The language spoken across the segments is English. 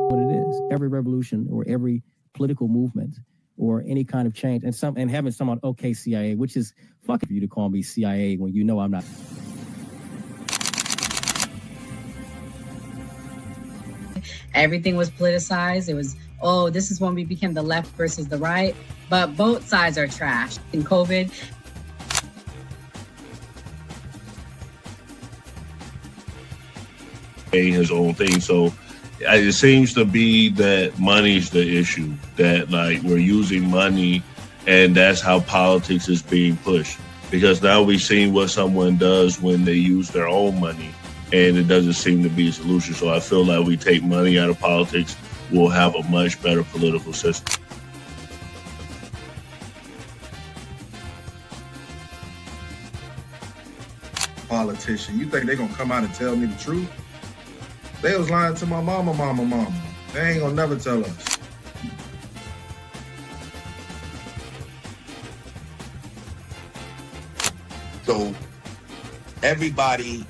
what it is. Every revolution or every political movement or any kind of change, and having someone, okay, CIA, which is fucking for you to call me CIA when you know I'm not. Everything was politicized. It was, oh, this is when we became the left versus the right. But both sides are trash. In COVID, his own thing. So it seems to be that money's the issue, that like we're using money and that's how politics is being pushed. Because now we've seen what someone does when they use their own money and it doesn't seem to be a solution. So I feel like we take money out of politics, we'll have a much better political system. Politician, you think they're gonna come out and tell me the truth? They was lying to my mama. They ain't gonna never tell us. So everybody,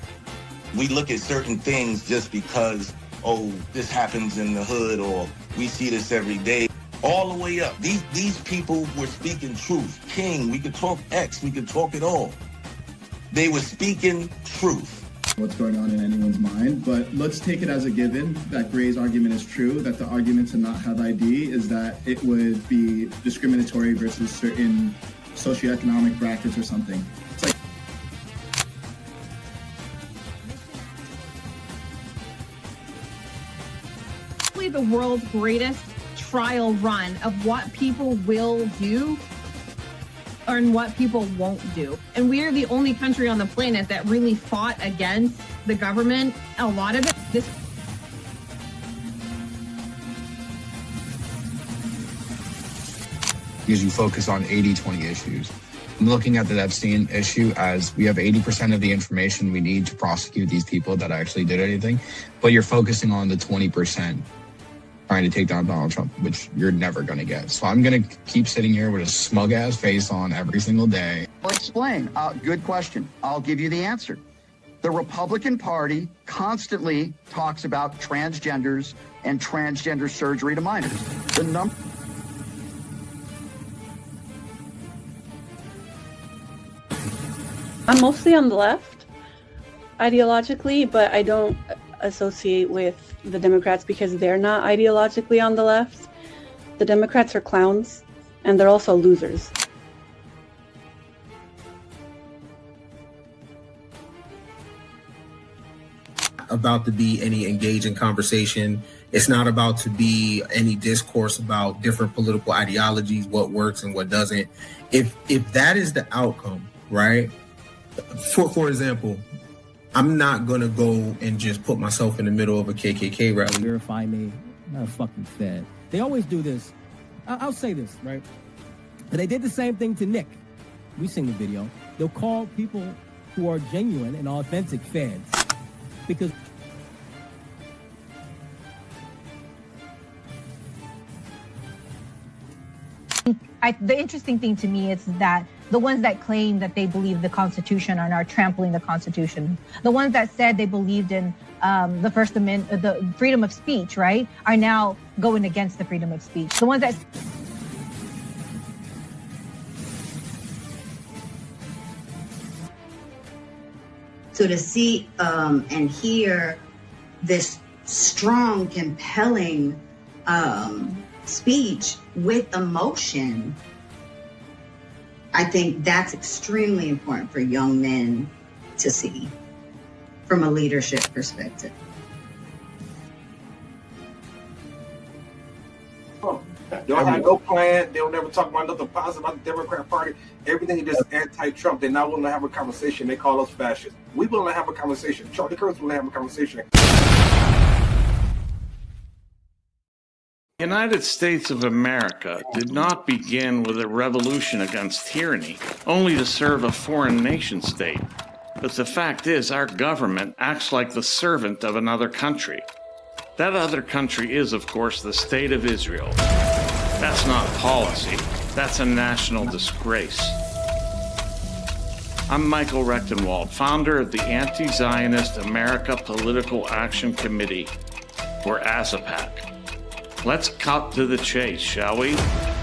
we look at certain things just because, oh, this happens in the hood or we see this every day. All the way up. These people were speaking truth. King, we could talk X, we could talk it all. They were speaking truth. What's going on in anyone's mind, but let's take it as a given that Gray's argument is true, that the argument to not have ID is that it would be discriminatory versus certain socioeconomic brackets or something. It's like the world's greatest trial run of what people will do and what people won't do. And we are the only country on the planet that really fought against the government. A lot of it, because you focus on 80-20 issues. I'm looking at the Epstein issue as we have 80% of the information we need to prosecute these people that actually did anything, but you're focusing on the 20% trying to take down Donald Trump, which you're never going to get. So I'm going to keep sitting here with a smug-ass face on every single day. I'll explain. Good question. I'll give you the answer. The Republican Party constantly talks about transgenders and transgender surgery to minors. I'm mostly on the left, ideologically, but I don't associate with the Democrats because they're not ideologically on the left. The Democrats are clowns, and they're also losers. About to be any engaging conversation. It's not about to be any discourse about different political ideologies, what works and what doesn't. If that is the outcome, right? For example, I'm not going to go and just put myself in the middle of a KKK rally. Verify me. I'm not a fucking fed. They always do this. I'll say this, right? And they did the same thing to Nick. We've seen the video. They'll call people who are genuine and authentic feds because the interesting thing to me is that the ones that claim that they believe the Constitution are now trampling the Constitution. The ones that said they believed in the First Amendment, the freedom of speech, right, are now going against the freedom of speech. The ones that... So to see and hear this strong, compelling speech with emotion, I think that's extremely important for young men to see from a leadership perspective. They don't have no plan. They don't ever talk about nothing positive about the Democrat Party. Everything is just anti-Trump. They're not willing to have a conversation. They call us fascists. We willing to have a conversation. Charlie Kirk's willing to have a conversation. The United States of America did not begin with a revolution against tyranny, only to serve a foreign nation state. But the fact is, our government acts like the servant of another country. That other country is, of course, the State of Israel. That's not policy. That's a national disgrace. I'm Michael Rechtenwald, founder of the Anti-Zionist America Political Action Committee, or ASAPAC. Let's cut to the chase, shall we?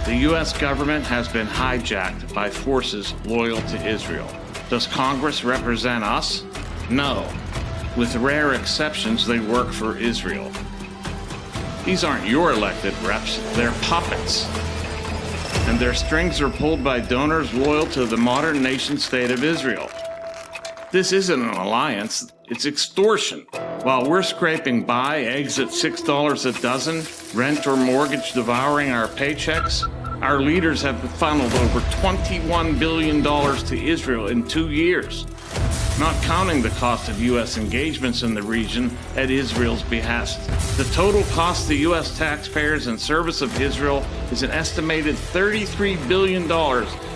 The U.S. government has been hijacked by forces loyal to Israel. Does Congress represent us? No. With rare exceptions, they work for Israel. These aren't your elected reps, they're puppets. And their strings are pulled by donors loyal to the modern nation-state of Israel. This isn't an alliance, it's extortion. While we're scraping by, eggs at $6 a dozen, rent or mortgage devouring our paychecks, our leaders have funneled over $21 billion to Israel in 2 years, not counting the cost of U.S. engagements in the region at Israel's behest. The total cost to U.S. taxpayers in service of Israel is an estimated $33 billion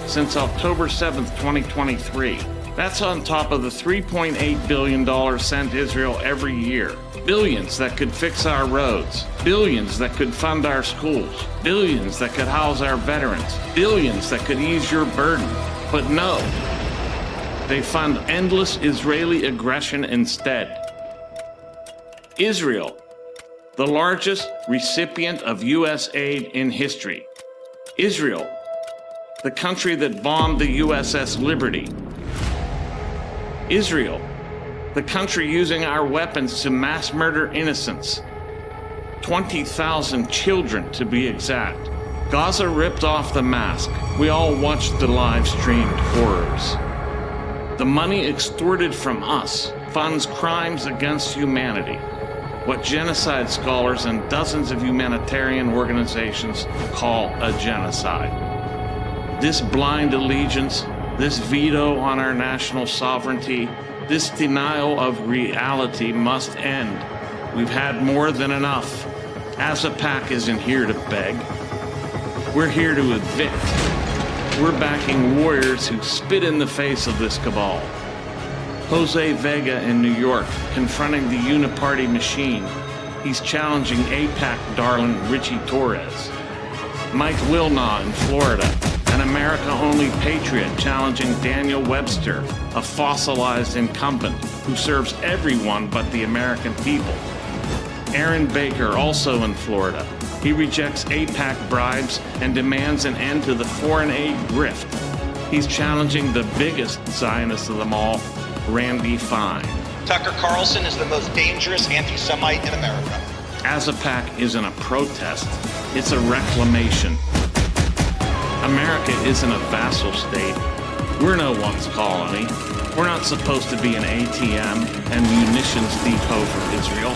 since October 7th, 2023. That's on top of the $3.8 billion sent Israel every year. Billions that could fix our roads. Billions that could fund our schools. Billions that could house our veterans. Billions that could ease your burden. But no, they fund endless Israeli aggression instead. Israel, the largest recipient of U.S. aid in history. Israel, the country that bombed the USS Liberty. Israel, the country using our weapons to mass murder innocents. 20,000 children to be exact. Gaza ripped off the mask. We all watched the live-streamed horrors. The money extorted from us funds crimes against humanity, what genocide scholars and dozens of humanitarian organizations call a genocide. This blind allegiance, this veto on our national sovereignty, this denial of reality must end. We've had more than enough. ASAPAC isn't here to beg. We're here to evict. We're backing warriors who spit in the face of this cabal. Jose Vega in New York, confronting the uniparty machine. He's challenging AIPAC darling Richie Torres. Mike Wilnaugh in Florida, an America-only patriot challenging Daniel Webster, a fossilized incumbent who serves everyone but the American people. Aaron Baker, also in Florida. He rejects AIPAC bribes and demands an end to the foreign aid grift. He's challenging the biggest Zionist of them all, Randy Fine. Tucker Carlson is the most dangerous anti-Semite in America. ASAPAC isn't a protest, it's a reclamation. America isn't a vassal state. We're no one's colony. We're not supposed to be an ATM and munitions depot for Israel.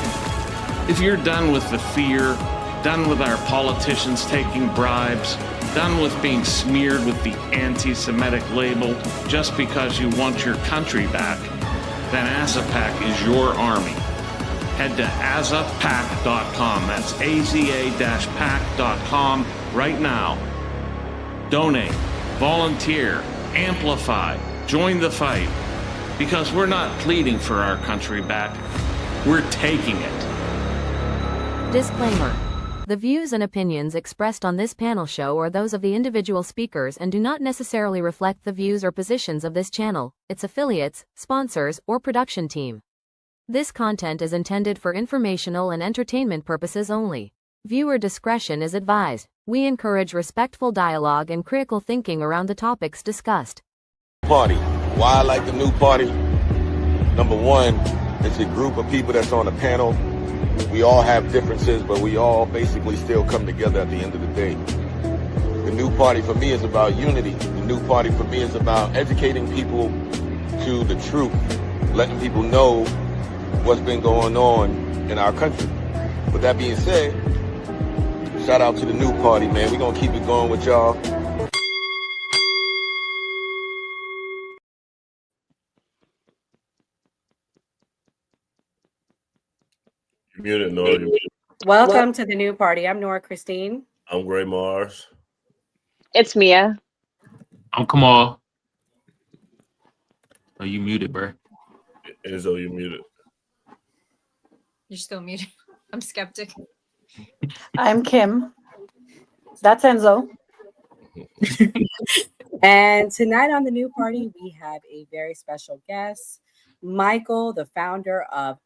If you're done with the fear, done with our politicians taking bribes, done with being smeared with the anti-Semitic label just because you want your country back, then ASAPAC is your army. Head to azapac.com. That's aza-pac.com right now. Donate, volunteer, amplify, join the fight. Because we're not pleading for our country back, we're taking it. Disclaimer. The views and opinions expressed on this panel show are those of the individual speakers and do not necessarily reflect the views or positions of this channel, its affiliates, sponsors, or production team. This content is intended for informational and entertainment purposes only. Viewer discretion is advised. We encourage respectful dialogue and critical thinking around the topics discussed. Party. Why I like the new party? Number one, it's a group of people that's on a panel. We all have differences, but we all basically still come together at the end of the day. The new party for me is about unity. The new party for me is about educating people to the truth, letting people know what's been going on in our country. With that being said, shout out to the new party, man. We're going to keep it going with y'all. You're muted, Nora. Welcome to the new party. I'm Nora Christine. I'm Gray Mars. It's Mia. I'm Kamal. Oh, you muted, bro. Enzo, you muted. You're still muted. I'm skeptic. I'm Kim. That's Enzo. And tonight on the new party, we have a very special guest, Michael, the founder of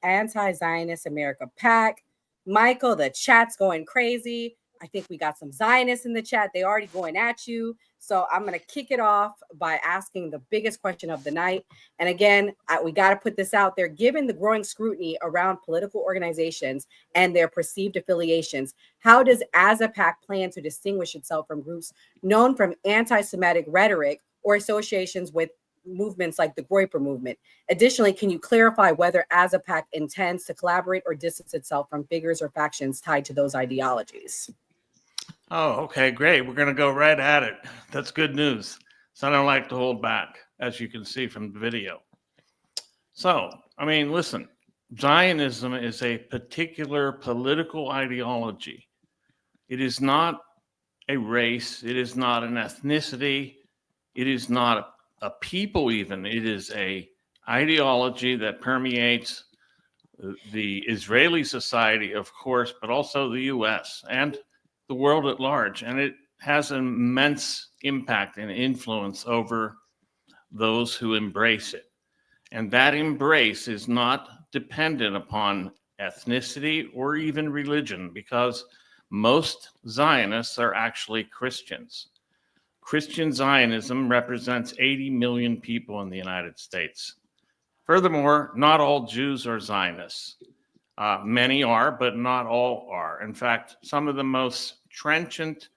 Anti-Zionist America PAC, Michael, the chat's going crazy. I think we got some Zionists in the chat. They already going at you. So I'm going to kick it off by asking the biggest question of the night. And again, we got to put this out there. Given the growing scrutiny around political organizations and their perceived affiliations, how does ASAPAC plan to distinguish itself from groups known from anti-Semitic rhetoric or associations with movements like the Groyper movement? Additionally, can you clarify whether ASAPAC intends to collaborate or distance itself from figures or factions tied to those ideologies? Oh, okay, great. We're going to go right at it. That's good news. So I don't like to hold back, as you can see from the video. So, I mean, listen, Zionism is a particular political ideology. It is not a race. It is not an ethnicity. It is not a people even. It is a ideology that permeates the Israeli society, of course, but also the U.S. and the world at large. And it has an immense impact and influence over those who embrace it. And that embrace is not dependent upon ethnicity or even religion, because most Zionists are actually Christians. Christian Zionism represents 80 million people in the United States. Furthermore, not all Jews are Zionists. Many are, but not all are. In fact, some of the most trenchant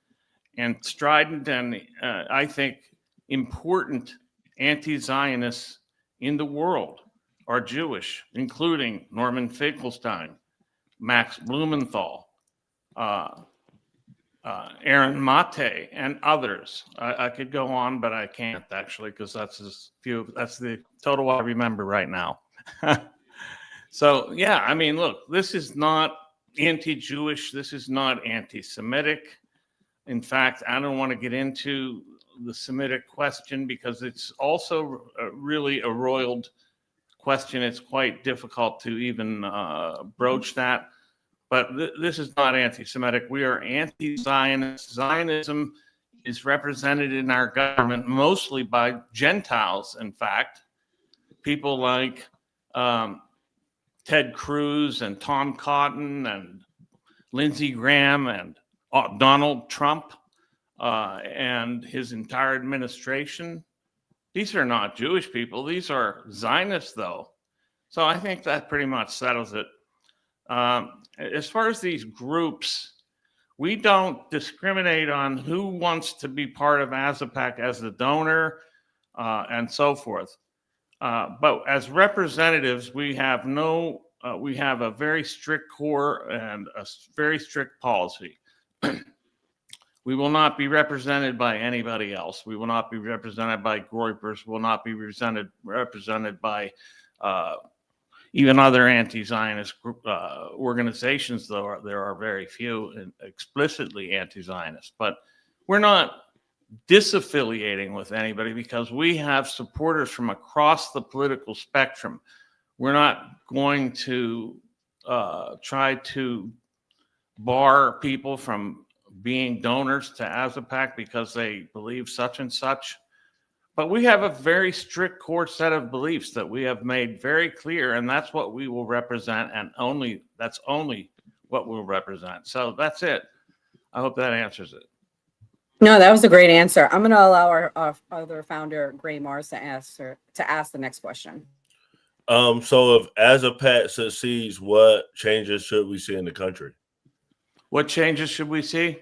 and strident and I think important anti-Zionists in the world are Jewish, including Norman Finkelstein, Max Blumenthal, Aaron Mate, and others. I could go on, but I can't actually, because that's as few. That's the total I remember right now. So yeah, I mean, look, this is not anti-Jewish. This is not anti-Semitic. In fact, I don't want to get into the Semitic question because it's also really a roiled question. It's quite difficult to even broach that. But this is not anti-Semitic. We are anti-Zionist. Zionism is represented in our government mostly by Gentiles, in fact. People like Ted Cruz and Tom Cotton and Lindsey Graham and Donald Trump and his entire administration. These are not Jewish people. These are Zionists, though. So I think that pretty much settles it. As far as these groups, we don't discriminate on who wants to be part of ASAPAC as a donor and so forth. But as representatives, we have a very strict core and a very strict policy. We will not be represented by anybody else. We will not be represented by Groypers. We will not be represented by even other anti-Zionist organizations, though there are very few explicitly anti-Zionist. But we're not disaffiliating with anybody because we have supporters from across the political spectrum. We're not going to try to bar people from being donors to ASAPAC because they believe such and such. But we have a very strict core set of beliefs that we have made very clear, and that's what we will represent, and that's only what we'll represent. So that's it. I hope that answers it. No, that was a great answer. I'm going to allow our other founder, Gray Mars, to ask the next question. So if ASAPAC succeeds, what changes should we see in the country? What changes should we see?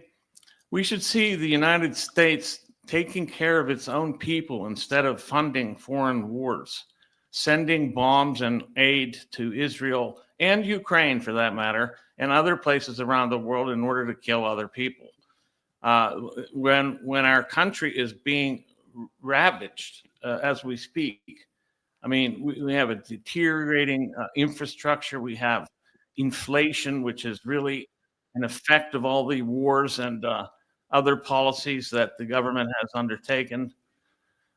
We should see the United States taking care of its own people instead of funding foreign wars, sending bombs and aid to Israel and Ukraine, for that matter, and other places around the world in order to kill other people. When our country is being ravaged as we speak, I mean, we have a deteriorating infrastructure. We have inflation, which is really an effect of all the wars and other policies that the government has undertaken.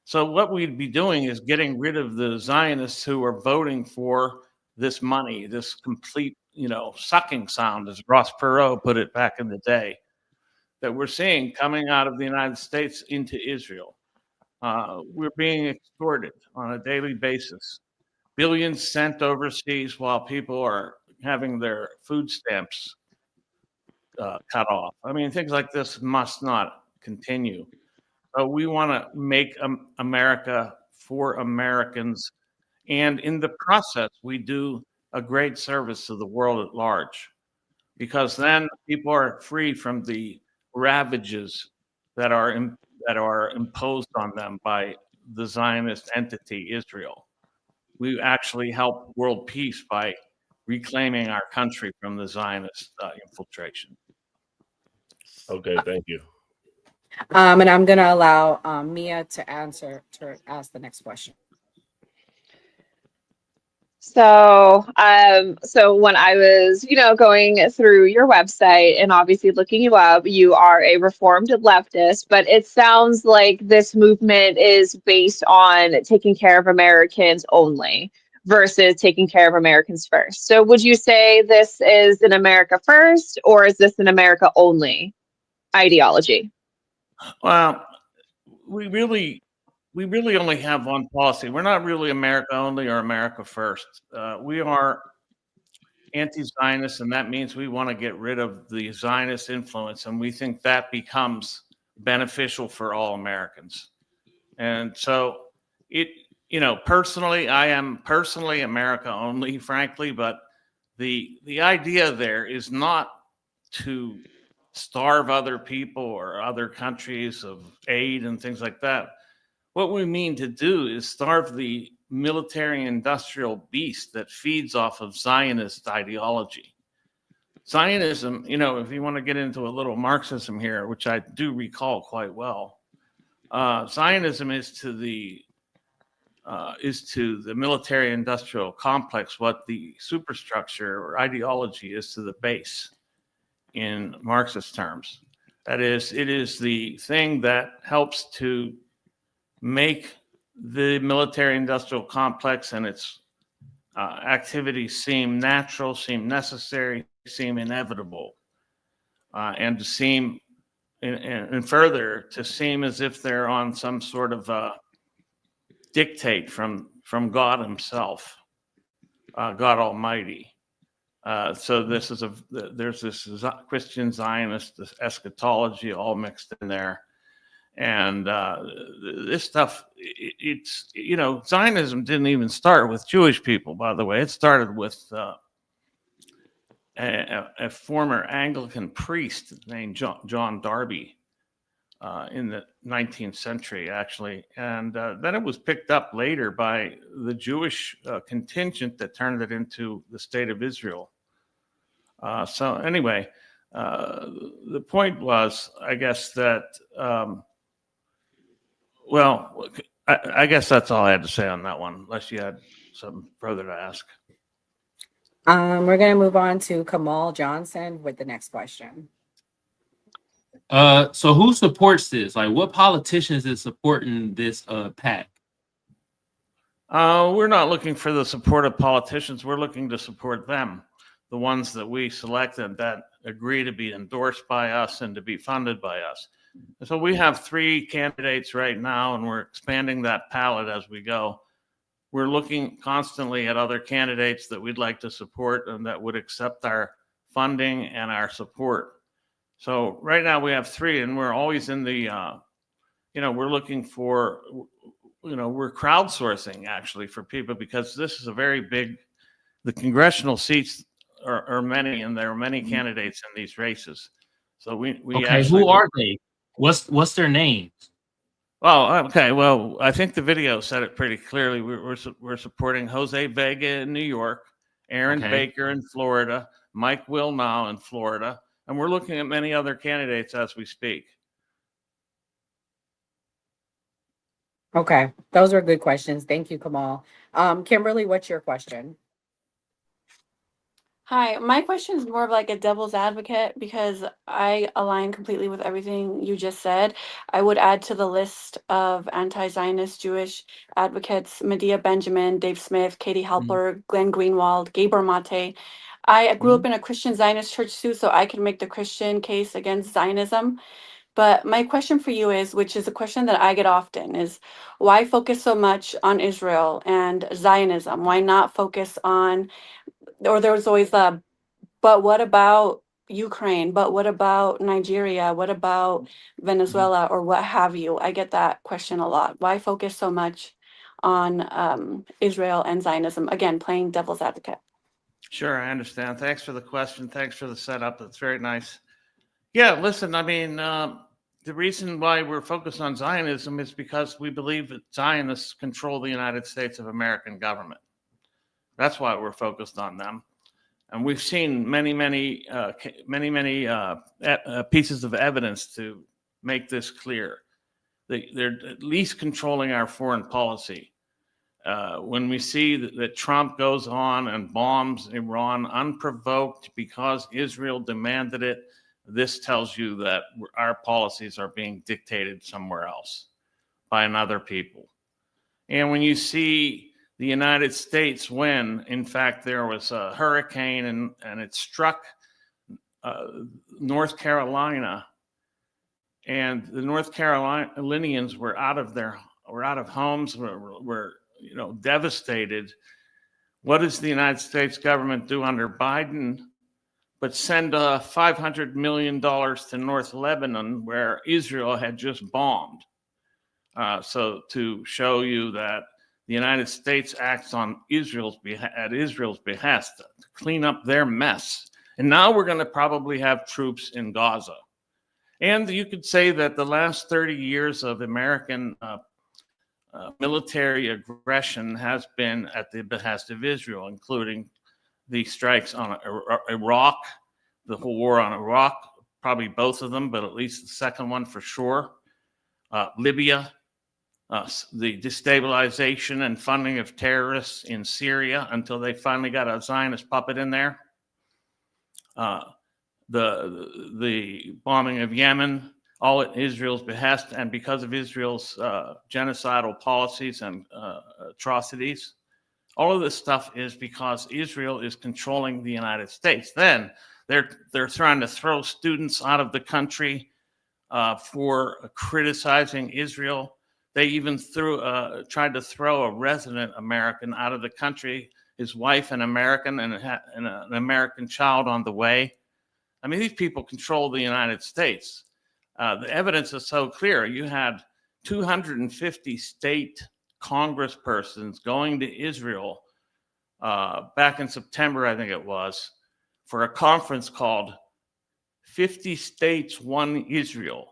So what we'd be doing is getting rid of the Zionists who are voting for this money, this complete, sucking sound, as Ross Perot put it back in the day, that we're seeing coming out of the United States into Israel. We're being extorted on a daily basis. Billions sent overseas while people are having their food stamps cut off. I mean, things like this must not continue. We want to make America for Americans. And in the process, we do a great service to the world at large, because then people are free from the ravages that are imposed on them by the Zionist entity, Israel. We actually help world peace by reclaiming our country from the Zionist infiltration. Okay, thank you. And I'm going to allow Mia to ask the next question. So, so when I was, going through your website and obviously looking you up, you are a reformed leftist, but it sounds like this movement is based on taking care of Americans only versus taking care of Americans first. So would you say this is an America first, or is this an America only ideology? Well, we really only have one policy. We're not really America only or America first. We are anti-Zionist, and that means we want to get rid of the Zionist influence, and we think that becomes beneficial for all Americans. And so personally, I am personally America only, frankly, but the idea there is not to starve other people or other countries of aid and things like that. What we mean to do is starve the military industrial beast that feeds off of Zionist ideology. Zionism, if you want to get into a little Marxism here, which I do recall quite well, Zionism is to the military industrial complex what the superstructure or ideology is to the base in Marxist terms. That is, it is the thing that helps to make the military industrial complex and its activities seem natural, seem necessary, seem inevitable, and to seem, and further, to seem as if they're on some sort of dictate from God himself, God Almighty. So there's this Christian Zionist eschatology all mixed in there. And this stuff, Zionism didn't even start with Jewish people, by the way. It started with a former Anglican priest named John Darby in the 19th century, actually. And then it was picked up later by the Jewish contingent that turned it into the state of Israel. So anyway, the point was, I guess, that... well, I guess that's all I had to say on that one, unless you had something further to ask. We're going to move on to Kamal Johnson with the next question. So who supports this? Like, what politicians is supporting this PAC? We're not looking for the support of politicians. We're looking to support them, the ones that we selected that agree to be endorsed by us and to be funded by us. So we have 3 candidates right now, and we're expanding that palette as we go. We're looking constantly at other candidates that we'd like to support and that would accept our funding and our support. So right now we have 3, and we're always in the, we're looking for, we're crowdsourcing actually for people, because this is a very big, the congressional seats are many, and there are many candidates in these races. So we okay, actually, who are they? What's their names? Well, okay. Well, I think the video said it pretty clearly. We're supporting Jose Vega in New York, Aaron Baker in Florida, Mike Wilnow in Florida, and we're looking at many other candidates as we speak. Okay, those are good questions. Thank you, Kamal. Kimberly, what's your question? Hi, my question is more of like a devil's advocate because I align completely with everything you just said. I would add to the list of anti-Zionist Jewish advocates Medea Benjamin, Dave Smith, Katie Halper, Glenn Greenwald, Gabor Mate. I grew up in a Christian Zionist church too, so I can make the Christian case against Zionism. But my question for you is, which is a question that I get often, is why focus so much on Israel and Zionism? Why not focus on, or there was always the, but what about Ukraine, but what about Nigeria? What about Venezuela or what have you? I get that question a lot. Why focus so much on Israel and Zionism? Again, playing devil's advocate. Sure, I understand. Thanks for the question. Thanks for the setup. That's very nice. Yeah, listen, I mean, the reason why we're focused on Zionism is because we believe that Zionists control the United States of American government. That's why we're focused on them. And we've seen many pieces of evidence to make this clear. They're at least controlling our foreign policy. When we see that Trump goes on and bombs Iran unprovoked because Israel demanded it, this tells you that our policies are being dictated somewhere else by another people. And when you see the United States, when in fact there was a hurricane and it struck North Carolina, and the North Carolinians were out of homes, were devastated. What does the United States government do under Biden but send $500 million to North Lebanon, where Israel had just bombed? So to show you that the United States acts on at Israel's behest to clean up their mess. And now we're going to probably have troops in Gaza. And you could say that the last 30 years of American military aggression has been at the behest of Israel, including the strikes on Iraq, the whole war on Iraq, probably both of them, but at least the second one for sure. Libya, the destabilization and funding of terrorists in Syria until they finally got a Zionist puppet in there. The bombing of Yemen, all at Israel's behest, and because of Israel's genocidal policies and atrocities. All of this stuff is because Israel is controlling the United States. Then they're trying to throw students out of the country for criticizing Israel. They even tried to throw a resident American out of the country, his wife an American and an American child on the way. I mean, these people control the United States. The evidence is so clear. You had 250 state congresspersons going to Israel back in September, I think it was, for a conference called 50 States One Israel.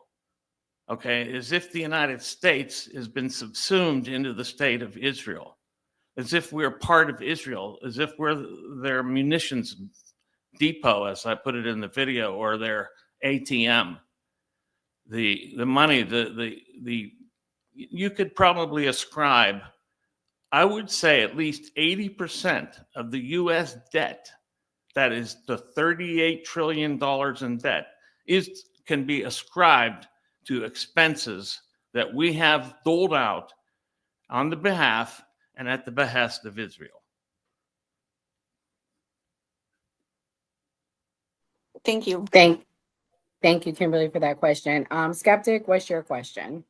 Okay, as if the United States has been subsumed into the state of Israel, as if we're part of Israel, as if we're their munitions depot, as I put it in the video, or their ATM. The money, you could probably ascribe, I would say, at least 80% of the U.S. debt, that is the $38 trillion in debt, can be ascribed to expenses that we have doled out on the behalf and at the behest of Israel. Thank you. Thank you, Kimberly, for that question. Skeptic, what's your question?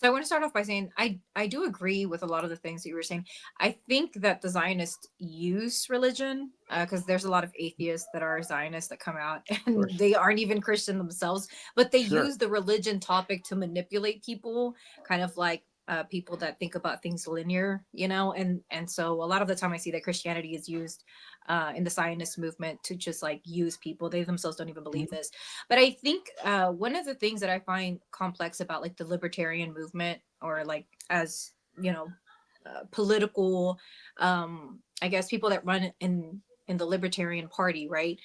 So I want to start off by saying I do agree with a lot of the things that you were saying. I think that the Zionists use religion because there's a lot of atheists that are Zionists that come out and they aren't even Christian themselves, but they use the religion topic to manipulate people, kind of like people that think about things linear, and so a lot of the time I see that Christianity is used in the Zionist movement to just like use people. They themselves don't even believe this. But I think one of the things that I find complex about like the libertarian movement, or like as political, I guess people that run in the Libertarian Party, right?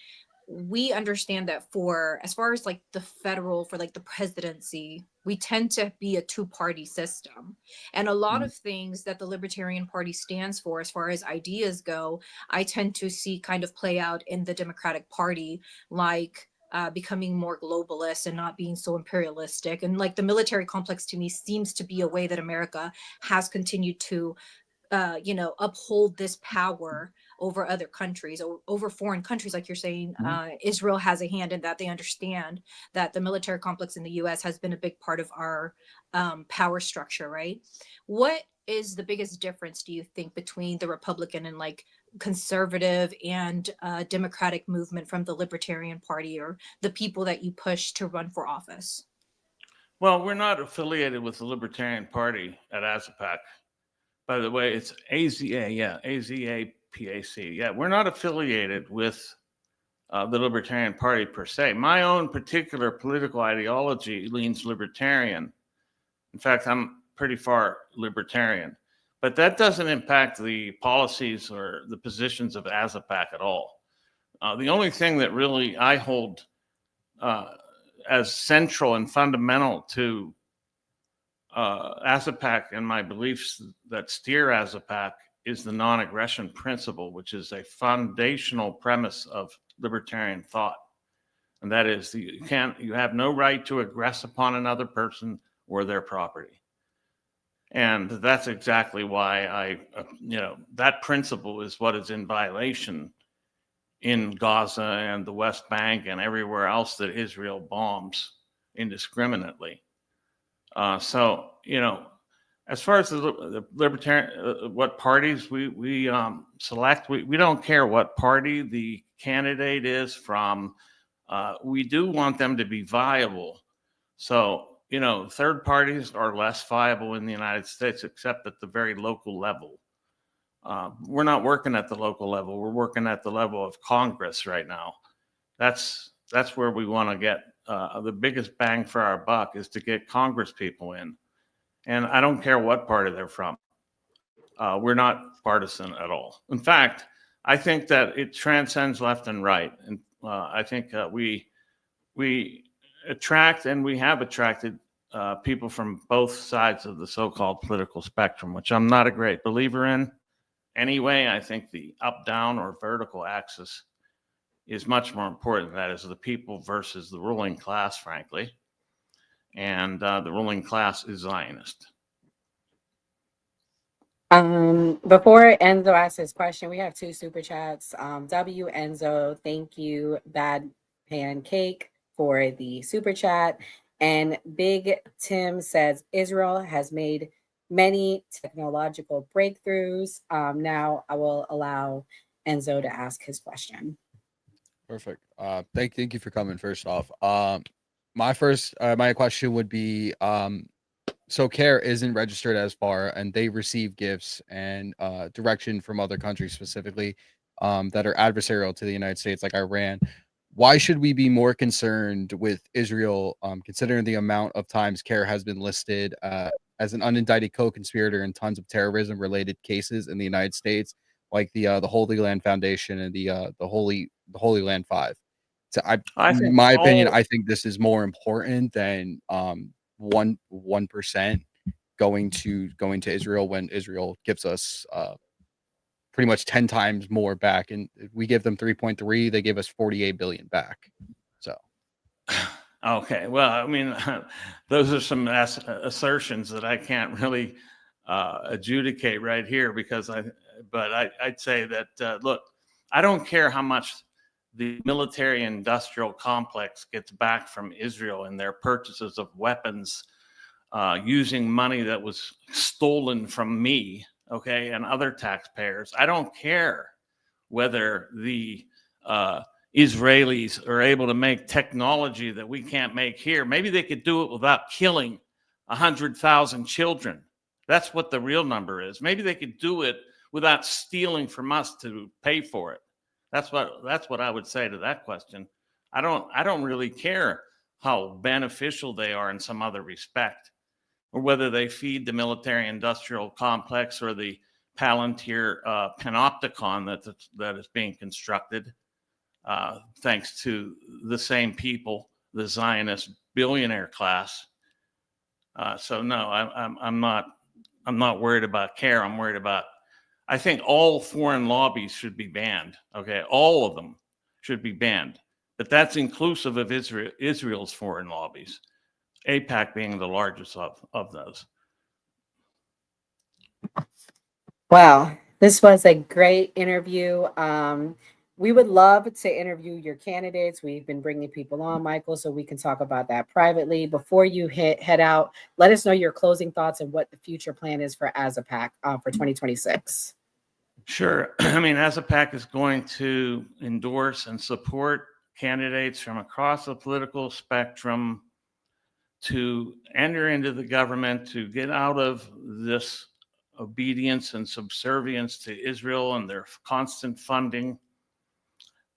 We understand that for as far as like the federal, for like the presidency, we tend to be a two-party system, and a lot of things that the Libertarian Party stands for as far as ideas go, I tend to see kind of play out in the Democratic Party, like becoming more globalist and not being so imperialistic. And like the military complex to me seems to be a way that America has continued to uphold this power over other countries, or over foreign countries. Like you're saying, Israel has a hand in that. They understand that the military complex in the US has been a big part of our power structure, right? What is the biggest difference, do you think, between the Republican and like conservative and democratic movement from the Libertarian Party or the people that you push to run for office? Well, we're not affiliated with the Libertarian Party at AZAPAC. By the way, it's AZA, yeah, AZAPAC. Yeah, we're not affiliated with the Libertarian Party per se. My own particular political ideology leans libertarian. In fact, I'm pretty far libertarian. But that doesn't impact the policies or the positions of AZAPAC at all. The only thing that really I hold as central and fundamental to AZAPAC and my beliefs that steer AZAPAC is the non-aggression principle, which is a foundational premise of libertarian thought. And that is you have no right to aggress upon another person or their property. And that's exactly why that principle is what is in violation in Gaza and the West Bank and everywhere else that Israel bombs indiscriminately. So, as far as the libertarian, what parties we select, we don't care what party the candidate is from. We do want them to be viable. So, third parties are less viable in the United States, except at the very local level. We're not working at the local level. We're working at the level of Congress right now. That's where we want to get the biggest bang for our buck is to get Congress people in. And I don't care what party they're from. We're not partisan at all. In fact, I think that it transcends left and right. And I think we attract and we have attracted people from both sides of the so-called political spectrum, which I'm not a great believer in. Anyway, I think the up-down or vertical axis is much more important. That is the people versus the ruling class, frankly. And the ruling class is Zionist. Before Enzo asks his question, we have 2 super chats. W Enzo, thank you, Bad Pancake, for the super chat. And Big Tim says Israel has made many technological breakthroughs. Now I will allow Enzo to ask his question. Perfect. Thank you for coming. First off, my question would be, so CARE isn't registered as far, and they receive gifts and direction from other countries specifically that are adversarial to the United States, like Iran. Why should we be more concerned with Israel, considering the amount of times CARE has been listed as an unindicted co-conspirator in tons of terrorism-related cases in the United States, like the Holy Land Foundation and the Holy Land Five? So, in my opinion, I think this is more important than 1% going to Israel when Israel gives us pretty much 10 times more back, and we give them 3.3, they give us 48 billion back. So okay, well, I mean, those are some assertions that I can't really adjudicate right here because I'd say that look, I don't care how much the military industrial complex gets back from Israel in their purchases of weapons using money that was stolen from me, okay, and other taxpayers. I don't care whether the Israelis are able to make technology that we can't make here. Maybe they could do it without killing 100,000 children. That's what the real number is. Maybe they could do it without stealing from us to pay for it. That's what I would say to that question. I don't really care how beneficial they are in some other respect, or whether they feed the military industrial complex or the Palantir panopticon that is being constructed, thanks to the same people, the Zionist billionaire class. So no, I'm not worried about CARE. I'm worried about. I think all foreign lobbies should be banned. Okay, all of them should be banned, but that's inclusive of Israel's foreign lobbies, AIPAC being the largest of those. Wow, this was a great interview. We would love to interview your candidates. We've been bringing people on, Michael, so we can talk about that privately. Before you head out, let us know your closing thoughts and what the future plan is for AZAPAC for 2026. Sure. I mean, ASAPAC is going to endorse and support candidates from across the political spectrum to enter into the government, to get out of this obedience and subservience to Israel and their constant funding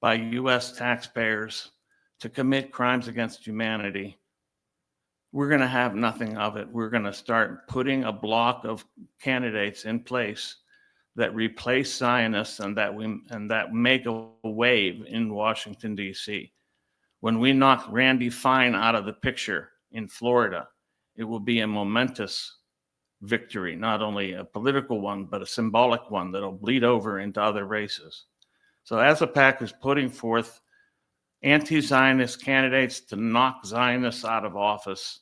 by U.S. taxpayers to commit crimes against humanity. We're going to have nothing of it. We're going to start putting a block of candidates in place that replace Zionists and that make a wave in Washington, D.C. When we knock Randy Fine out of the picture in Florida, it will be a momentous victory, not only a political one, but a symbolic one that'll bleed over into other races. So ASAPAC is putting forth anti-Zionist candidates to knock Zionists out of office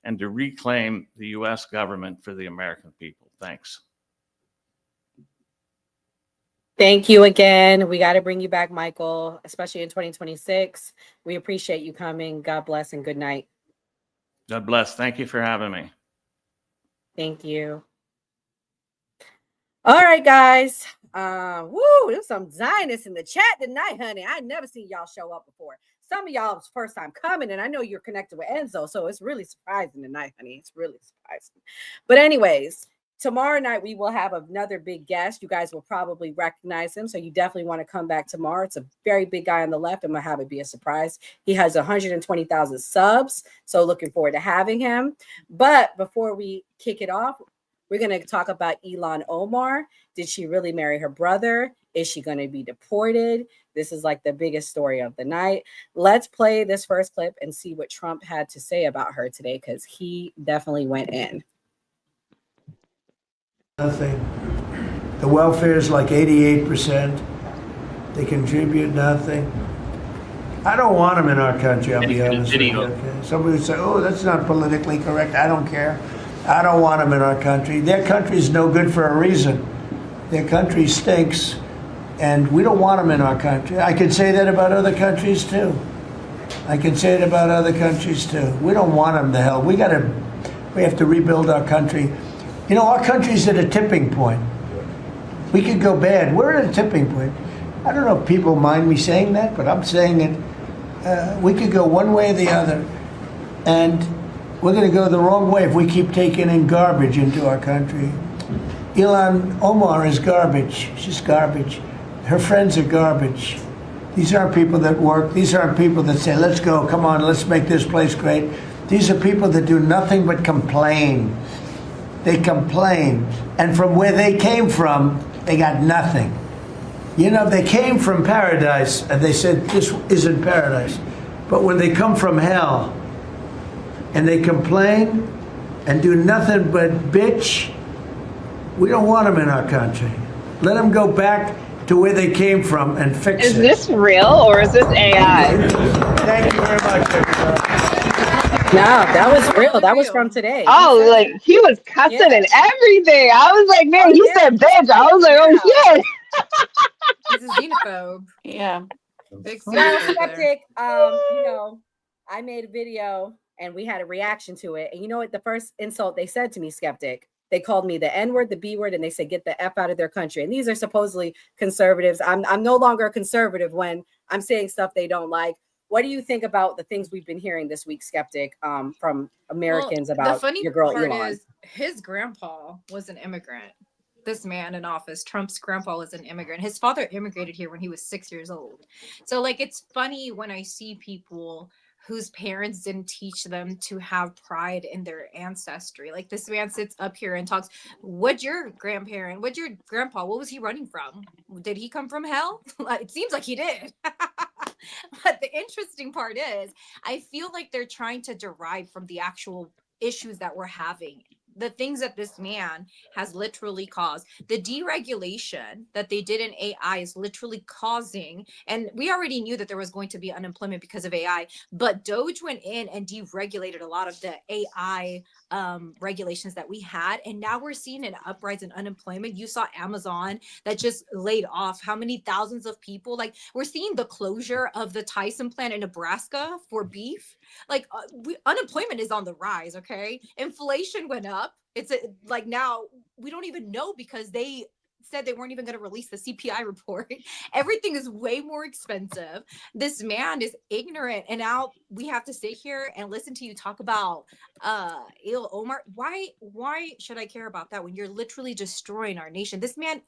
and to reclaim the U.S. government for the American people. Thanks. Thank you again. We got to bring you back, Michael, especially in 2026. We appreciate you coming. God bless and good night. God bless. Thank you for having me. Thank you. All right, guys. There's some Zionists in the chat tonight, honey. I never seen y'all show up before. Some of y'all was first time coming, and I know you're connected with Enzo, so it's really surprising tonight, honey. It's really surprising. But anyways, tomorrow night we will have another big guest. You guys will probably recognize him, so you definitely want to come back tomorrow. It's a very big guy on the left. I'm gonna have it be a surprise. He has 120,000 subs, so looking forward to having him. But before we kick it off, we're going to talk about Ilhan Omar. Did she really marry her brother? Is she going to be deported? This is like the biggest story of the night. Let's play this first clip and see what Trump had to say about her today, because he definitely went in. Nothing. The welfare is like 88%. They contribute nothing. I don't want them in our country, I'll be honest with you. Okay? Somebody would say, oh, that's not politically correct. I don't care. I don't want them in our country. Their country's no good for a reason. Their country stinks, and we don't want them in our country. I could say that about other countries, too. I can say it about other countries, too. We don't want them to hell. We have to rebuild our country. You know, our country's at a tipping point. We could go bad. We're at a tipping point. I don't know if people mind me saying that, but I'm saying it. We could go one way or the other, and we're going to go the wrong way if we keep taking in garbage into our country. Ilhan Omar is garbage. She's garbage. Her friends are garbage. These aren't people that work. These aren't people that say, let's go, come on, let's make this place great. These are people that do nothing but complain. They complain. And from where they came from, they got nothing. You know, they came from paradise, and they said, this isn't paradise. But when they come from hell, and they complain and do nothing but bitch, we don't want them in our country. Let them go back to where they came from and fix it. Is this real or is this AI? Thank you very much. No, that was real. That was from today. Oh, like he was cussing and everything. I was like, man, he said bitch. I was like, oh shit. He's a xenophobe. Yeah. Big Well, xenophobe there. Skeptic, you know, I made a video and we had a reaction to it. And you know what? The first insult they said to me, Skeptic, they called me the N-word, the B-word, and they said, get the F out of their country. And these are supposedly conservatives. I'm no longer a conservative when I'm saying stuff they don't like. What do you think about the things we've been hearing this week, Skeptic, from Americans about the funny your girl part Elon? is his grandpa was an immigrant. This man in office, Trump's grandpa, was an immigrant. His father immigrated here when he was 6 years old. So like, it's funny when I see people whose parents didn't teach them to have pride in their ancestry. Like this man sits up here and talks, what's your grandparent, what's your grandpa, what was he running from? Did he come from hell? It seems like he did. But the interesting part is, I feel like they're trying to derive from the actual issues that we're having, the things that this man has literally caused. The deregulation that they did in AI is literally causing, and we already knew that there was going to be unemployment because of AI, but Doge went in and deregulated a lot of the AI regulations that we had, and now we're seeing an uprise in unemployment. You saw Amazon that just laid off how many thousands of people. Like, we're seeing the closure of the Tyson plant in Nebraska for beef. Like, unemployment is on the rise. Okay, inflation went up. It's like now we don't even know because they said they weren't even going to release the CPI report. Everything is way more expensive. This man is ignorant. And now we have to sit here and listen to you talk about Ilhan Omar. Why should I care about that when you're literally destroying our nation? This man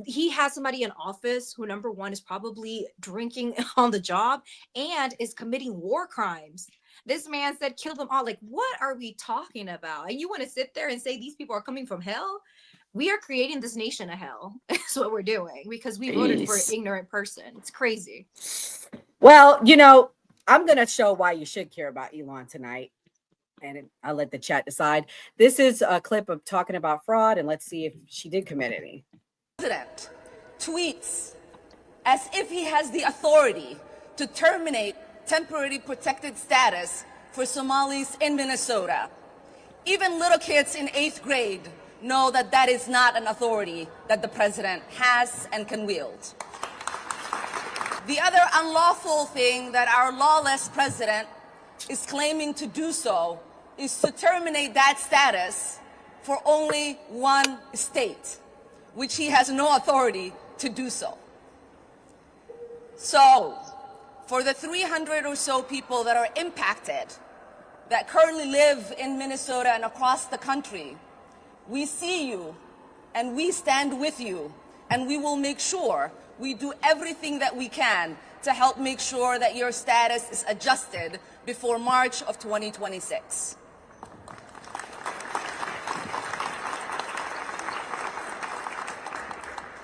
he has somebody in office who, number one, is probably drinking on the job and is committing war crimes. This man said, kill them all. Like, what are we talking about? And you want to sit there and say these people are coming from hell? We are creating this nation a hell. That's what we're doing because we voted for an ignorant person. It's crazy. Well, you know, I'm going to show why you should care about Elon tonight. And I'll let the chat decide. This is a clip of talking about fraud, and let's see if she did commit any. President tweets as if he has the authority to terminate temporary protected status for Somalis in Minnesota. Even little kids in 8th grade know that that is not an authority that the president has and can wield. The other unlawful thing that our lawless president is claiming to do so is to terminate that status for only one state, which he has no authority to do so. So, for the 300 or so people that are impacted, that currently live in Minnesota and across the country, we see you and we stand with you, and we will make sure we do everything that we can to help make sure that your status is adjusted before March of 2026.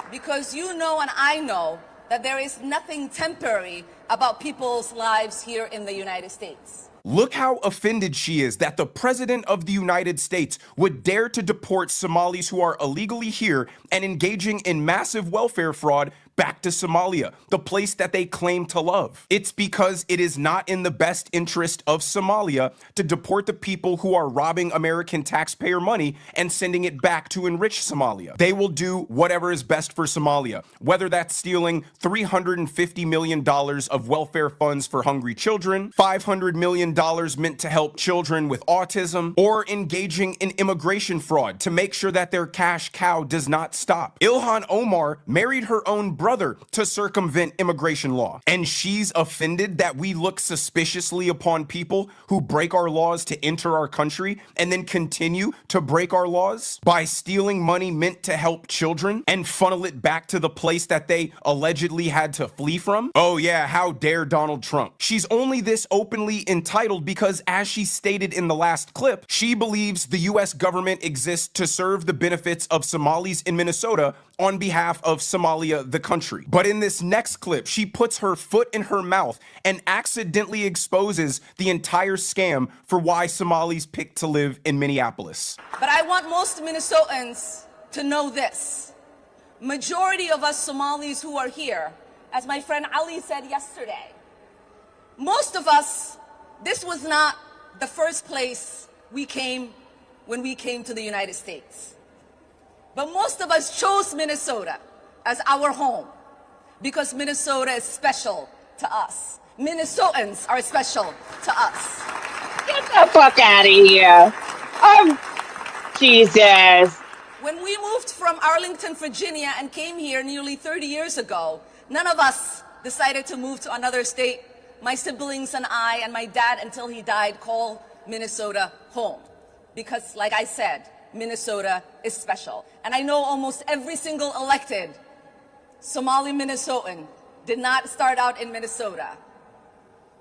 Because you know and I know that there is nothing temporary about people's lives here in the United States. Look how offended she is that the President of the United States would dare to deport Somalis who are illegally here and engaging in massive welfare fraud back to Somalia, the place that they claim to love. It's because it is not in the best interest of Somalia to deport the people who are robbing American taxpayer money and sending it back to enrich Somalia. They will do whatever is best for Somalia, whether that's stealing $350 million of welfare funds for hungry children, $500 million meant to help children with autism, or engaging in immigration fraud to make sure that their cash cow does not stop. Ilhan Omar married her own brother to circumvent immigration law, and she's offended that we look suspiciously upon people who break our laws to enter our country and then continue to break our laws by stealing money meant to help children and funnel it back to the place that they allegedly had to flee from. Oh yeah, how dare Donald Trump. She's only this openly entitled because, as she stated in the last clip, she believes the US government exists to serve the benefits of Somalis in Minnesota on behalf of Somalia, the country. But in this next clip, she puts her foot in her mouth and accidentally exposes the entire scam for why Somalis picked to live in Minneapolis. But I want most Minnesotans to know this. Majority of us Somalis who are here, as my friend Ali said yesterday, most of us, this was not the first place we came when we came to the United States. But most of us chose Minnesota as our home because Minnesota is special to us. Minnesotans are special to us. Get the fuck out of here. Jesus. When we moved from Arlington, Virginia and came here nearly 30 years ago, none of us decided to move to another state. My siblings and I and my dad, until he died, called Minnesota home. Because, like I said, Minnesota is special. And I know almost every single elected Somali Minnesotan did not start out in Minnesota,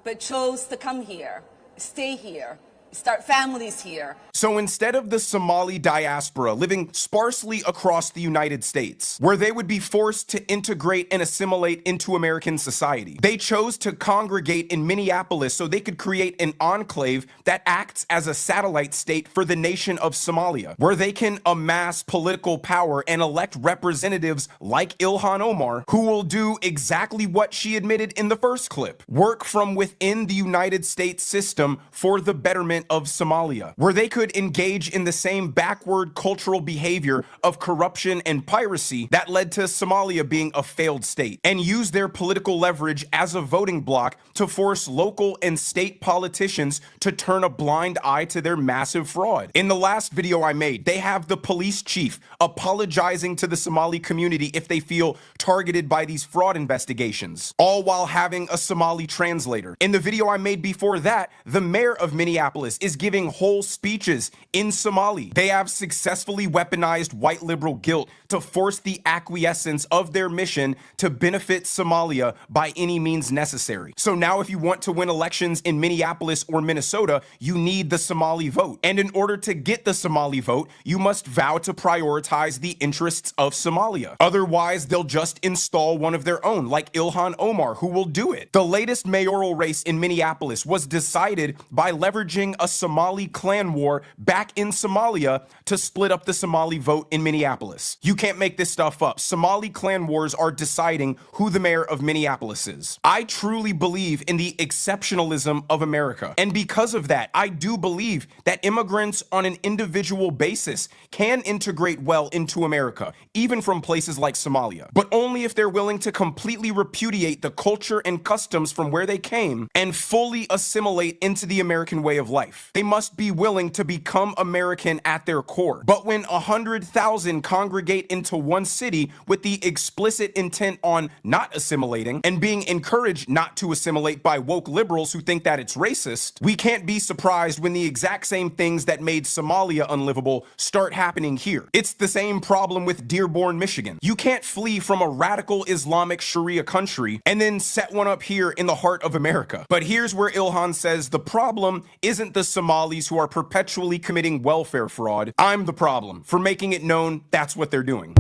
but chose to come here, stay here, start families here. So instead of the Somali diaspora living sparsely across the United States, where they would be forced to integrate and assimilate into American society, they chose to congregate in Minneapolis so they could create an enclave that acts as a satellite state for the nation of Somalia, where they can amass political power and elect representatives like Ilhan Omar, who will do exactly what she admitted in the first clip: work from within the United States system for the betterment government of Somalia, where they could engage in the same backward cultural behavior of corruption and piracy that led to Somalia being a failed state, and use their political leverage as a voting bloc to force local and state politicians to turn a blind eye to their massive fraud. In the last video I made, they have the police chief apologizing to the Somali community if they feel targeted by these fraud investigations, all while having a Somali translator. In the video I made before that, the mayor of Minneapolis is giving whole speeches in Somali. They have successfully weaponized white liberal guilt to force the acquiescence of their mission to benefit Somalia by any means necessary. So now if you want to win elections in Minneapolis or Minnesota, you need the Somali vote. And in order to get the Somali vote, you must vow to prioritize the interests of Somalia. Otherwise, they'll just install one of their own, like Ilhan Omar, who will do it. The latest mayoral race in Minneapolis was decided by leveraging a Somali clan war back in Somalia to split up the Somali vote in Minneapolis. You can't make this stuff up. Somali clan wars are deciding who the mayor of Minneapolis is. I truly believe in the exceptionalism of America. And because of that, I do believe that immigrants on an individual basis can integrate well into America, even from places like Somalia, but only if they're willing to completely repudiate the culture and customs from where they came and fully assimilate into the American way of life. They must be willing to become American at their core. But when 100,000 congregate into one city with the explicit intent on not assimilating and being encouraged not to assimilate by woke liberals who think that it's racist, we can't be surprised when the exact same things that made Somalia unlivable start happening here. It's the same problem with Dearborn, Michigan. You can't flee from a radical Islamic Sharia country and then set one up here in the heart of America. But here's where Ilhan says the problem isn't the Somalis who are perpetually committing welfare fraud. I'm the problem for making it known that's what they're doing.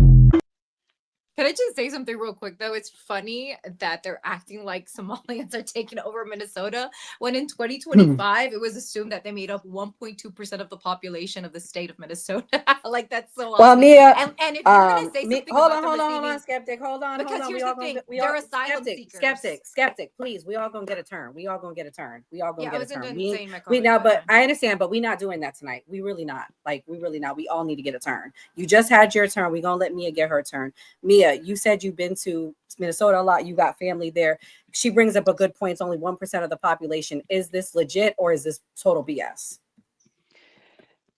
Can I just say something real quick, though? It's funny that they're acting like Somalians are taking over Minnesota when in 2025, it was assumed that they made up 1.2% of the population of the state of Minnesota. Like, that's so Well, awesome. Mia, And if you're going to say something hold about on, skeptic, hold on. Because here's the thing, they're asylum seekers. Skeptic, please. We all gonna get a turn. We all gonna get a turn. I wasn't done saying my We comment, now, go but ahead. I understand, but we're not doing that tonight. We really not. We really not. We all need to get a turn. You just had your turn. We're gonna let Mia get her turn. Mia, you said you've been to Minnesota a lot. You got family there. She brings up a good point. It's only 1% of the population. Is this legit or is this total BS?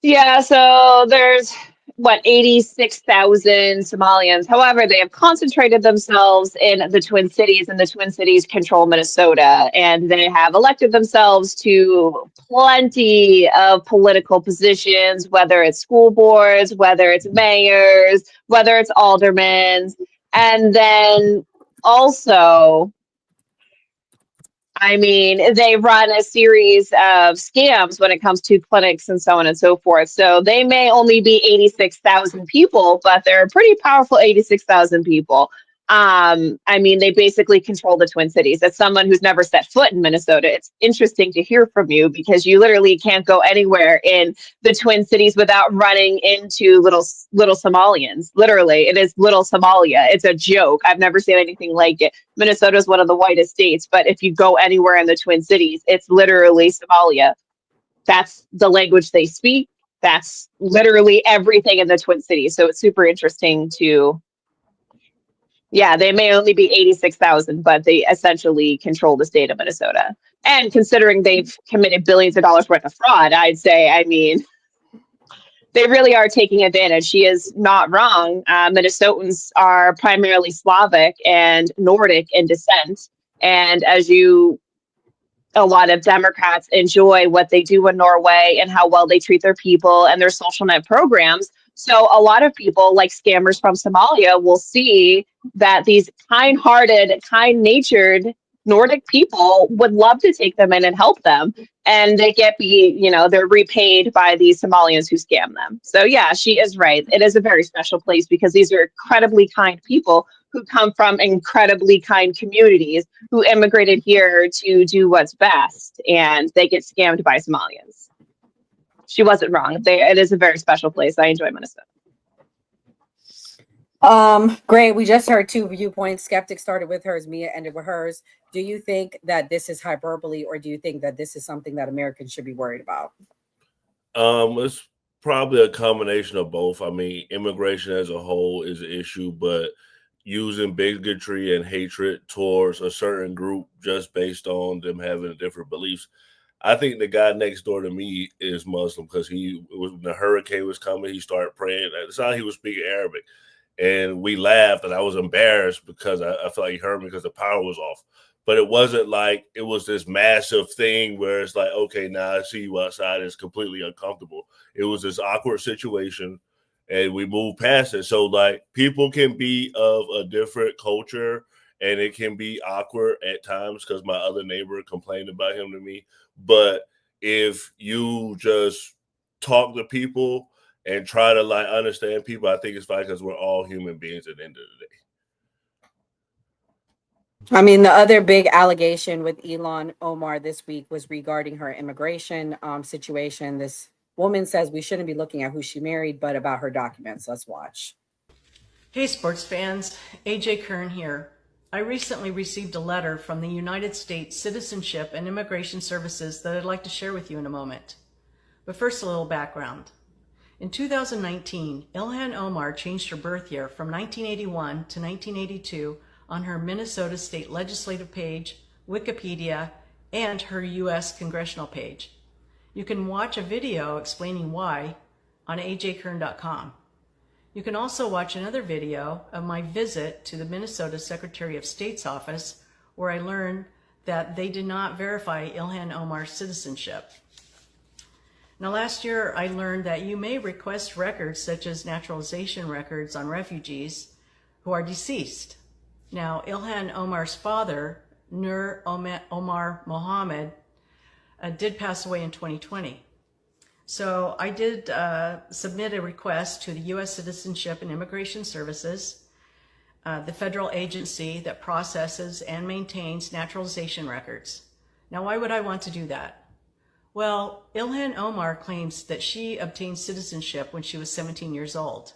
Yeah, so there's 86,000 Somalians. However, they have concentrated themselves in the Twin Cities, and the Twin Cities control Minnesota, and they have elected themselves to plenty of political positions, whether it's school boards, whether it's mayors, whether it's aldermen, and then also, I mean, they run a series of scams when it comes to clinics and so on and so forth. So they may only be 86,000 people, but they're a pretty powerful 86,000 people. I mean, they basically control the Twin Cities. As someone who's never set foot in Minnesota, it's interesting to hear from you because you literally can't go anywhere in the Twin Cities without running into little Somalians. Literally, it is little Somalia. It's a joke. I've never seen anything like it. Minnesota is one of the whitest states, but if you go anywhere in the Twin Cities, it's literally Somalia. That's the language they speak. That's literally everything in the Twin Cities. So it's super interesting to... Yeah, they may only be 86,000, but they essentially control the state of Minnesota. And considering they've committed billions of dollars worth of fraud, I'd say, I mean, they really are taking advantage. She is not wrong. Minnesotans are primarily Slavic and Nordic in descent. And as a lot of Democrats enjoy what they do in Norway and how well they treat their people and their social net programs. So a lot of people, like scammers from Somalia, will see that these kind-hearted, kind-natured Nordic people would love to take them in and help them. And they they're repaid by these Somalians who scam them. So yeah, she is right. It is a very special place because these are incredibly kind people who come from incredibly kind communities who immigrated here to do what's best. And they get scammed by Somalians. She wasn't wrong. It is a very special place. I enjoy Minnesota. Great. We just heard two viewpoints. Skeptic started with hers, Mia ended with hers. Do you think that this is hyperbole, or do you think that this is something that Americans should be worried about? It's probably a combination of both. I mean, immigration as a whole is an issue, but using bigotry and hatred towards a certain group just based on them having different beliefs. I think the guy next door to me is Muslim because when the hurricane was coming, he started praying. That's how he was speaking Arabic. And we laughed, and I was embarrassed because I felt like he heard me because the power was off. But it wasn't like it was this massive thing where it's like, okay, now I see you outside. It's completely uncomfortable. It was this awkward situation, and we moved past it. So, like, people can be of a different culture, and it can be awkward at times because my other neighbor complained about him to me. But if you just talk to people and try to like understand people, I think it's fine because we're all human beings at the end of the day. I mean, the other big allegation with Ilhan Omar this week was regarding her immigration situation. This woman says we shouldn't be looking at who she married, but about her documents. Let's watch. Hey, sports fans. AJ Kern here. I recently received a letter from the United States Citizenship and Immigration Services that I'd like to share with you in a moment. But first, a little background. In 2019, Ilhan Omar changed her birth year from 1981 to 1982 on her Minnesota State Legislative page, Wikipedia, and her U.S. Congressional page. You can watch a video explaining why on ajkern.com. You can also watch another video of my visit to the Minnesota Secretary of State's office, where I learned that they did not verify Ilhan Omar's citizenship. Now, last year, I learned that you may request records such as naturalization records on refugees who are deceased. Now, Ilhan Omar's father, Nur Omar Mohammed, did pass away in 2020. So I did submit a request to the U.S. Citizenship and Immigration Services, the federal agency that processes and maintains naturalization records. Now, why would I want to do that? Well, Ilhan Omar claims that she obtained citizenship when she was 17 years old,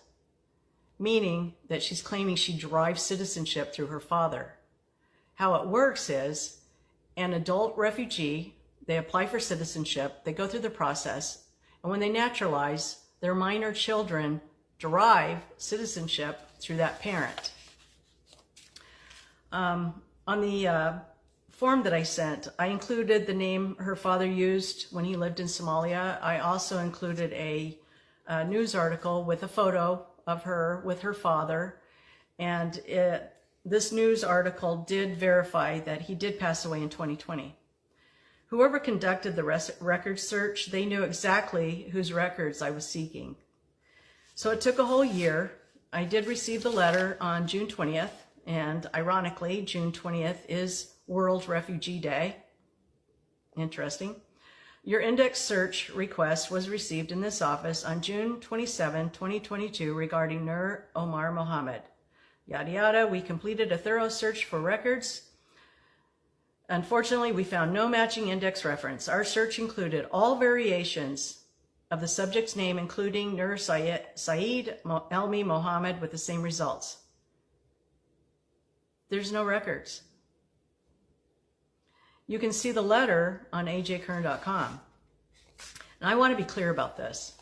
meaning that she's claiming she derived citizenship through her father. How it works is an adult refugee, they apply for citizenship, they go through the process, and when they naturalize, their minor children derive citizenship through that parent. On the form that I sent, I included the name her father used when he lived in Somalia. I also included a news article with a photo of her with her father, and this news article did verify that he did pass away in 2020. Whoever conducted the record search, they knew exactly whose records I was seeking. So it took a whole year. I did receive the letter on June 20th, and ironically, June 20th is World Refugee Day. Interesting. Your index search request was received in this office on June 27, 2022 regarding Nur Omar Mohammed. Yada yada, we completed a thorough search for records. Unfortunately, we found no matching index reference. Our search included all variations of the subject's name, including Nur Saeed Elmi Mohammed, with the same results. There's no records. You can see the letter on ajkern.com. And I want to be clear about this.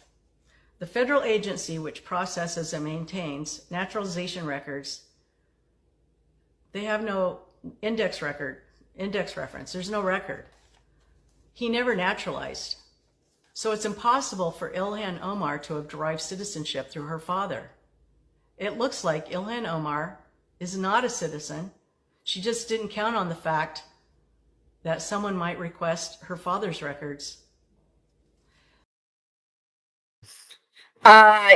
The federal agency which processes and maintains naturalization records, they have no index reference. There's no record. He never naturalized. So it's impossible for Ilhan Omar to have derived citizenship through her father. It looks like Ilhan Omar is not a citizen. She just didn't count on the fact that someone might request her father's records.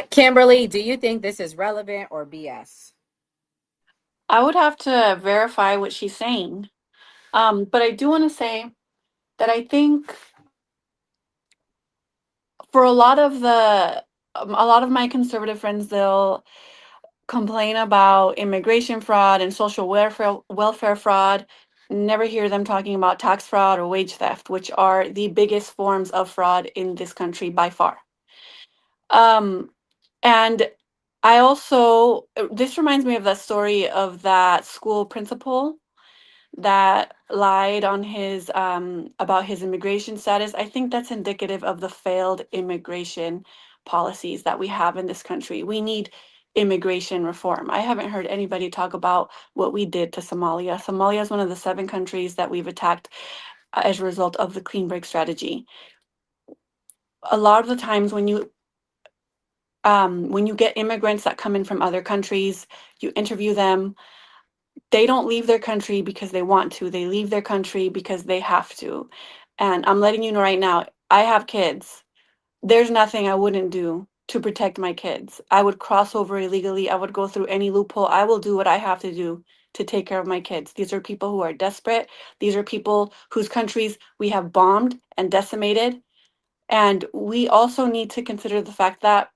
Kimberly, do you think this is relevant or BS? I would have to verify what she's saying. But I do want to say that I think for a lot of my conservative friends, they'll complain about immigration fraud and social welfare fraud. Never hear them talking about tax fraud or wage theft, which are the biggest forms of fraud in this country by far. And this reminds me of the story of that school principal that lied on his about his immigration status. I think that's indicative of the failed immigration policies that we have in this country. We need immigration reform. I haven't heard anybody talk about what we did to Somalia. Somalia is one of the 7 countries that we've attacked as a result of the clean break strategy. A lot of the times when you get immigrants that come in from other countries, you interview them, they don't leave their country because they want to. They leave their country because they have to. And I'm letting you know right now, I have kids. There's nothing I wouldn't do to protect my kids. I would cross over illegally. I would go through any loophole. I will do what I have to do to take care of my kids. These are people who are desperate. These are people whose countries we have bombed and decimated. And we also need to consider the fact that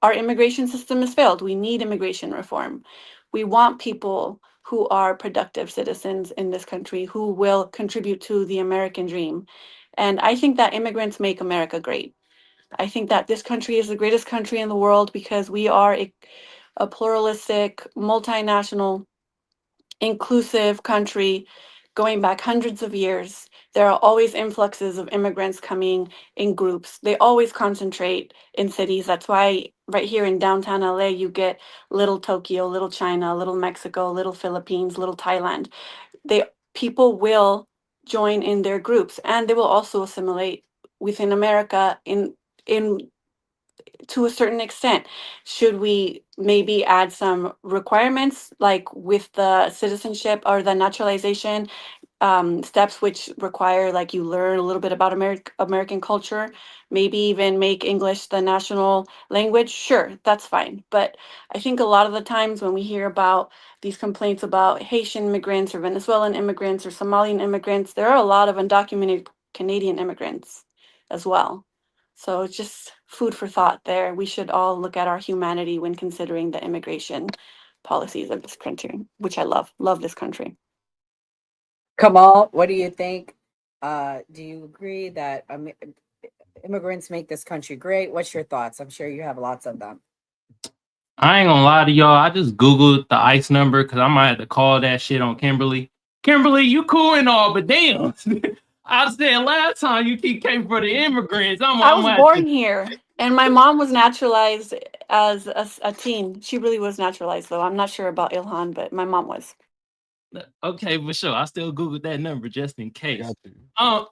our immigration system has failed. We need immigration reform. We want people who are productive citizens in this country who will contribute to the American dream. And I think that immigrants make America great. I think that this country is the greatest country in the world because we are a pluralistic, multinational, inclusive country going back hundreds of years. There are always influxes of immigrants coming in groups. They always concentrate in cities. That's why right here in downtown LA, you get little Tokyo, little China, little Mexico, little Philippines, little Thailand. People will join in their groups, and they will also assimilate within America in to a certain extent. Should we maybe add some requirements like with the citizenship or the naturalization steps, which require like you learn a little bit about American culture, maybe even make English the national language? Sure, that's fine. But I think a lot of the times when we hear about these complaints about Haitian immigrants or Venezuelan immigrants or Somalian immigrants, there are a lot of undocumented Canadian immigrants as well. So it's just food for thought there. We should all look at our humanity when considering the immigration policies of this country, which I love. Love this country. Kamal, what do you think? Do you agree that immigrants make this country great? What's your thoughts? I'm sure you have lots of them. I ain't gonna lie to y'all. I just Googled the ICE number because I might have to call that shit on Kimberly. Kimberly, you cool and all, but damn. I said last time you came for the immigrants. I was born here, and my mom was naturalized as a teen. She really was naturalized, though. I'm not sure about Ilhan, but my mom was. Okay, for sure. I still Googled that number just in case. I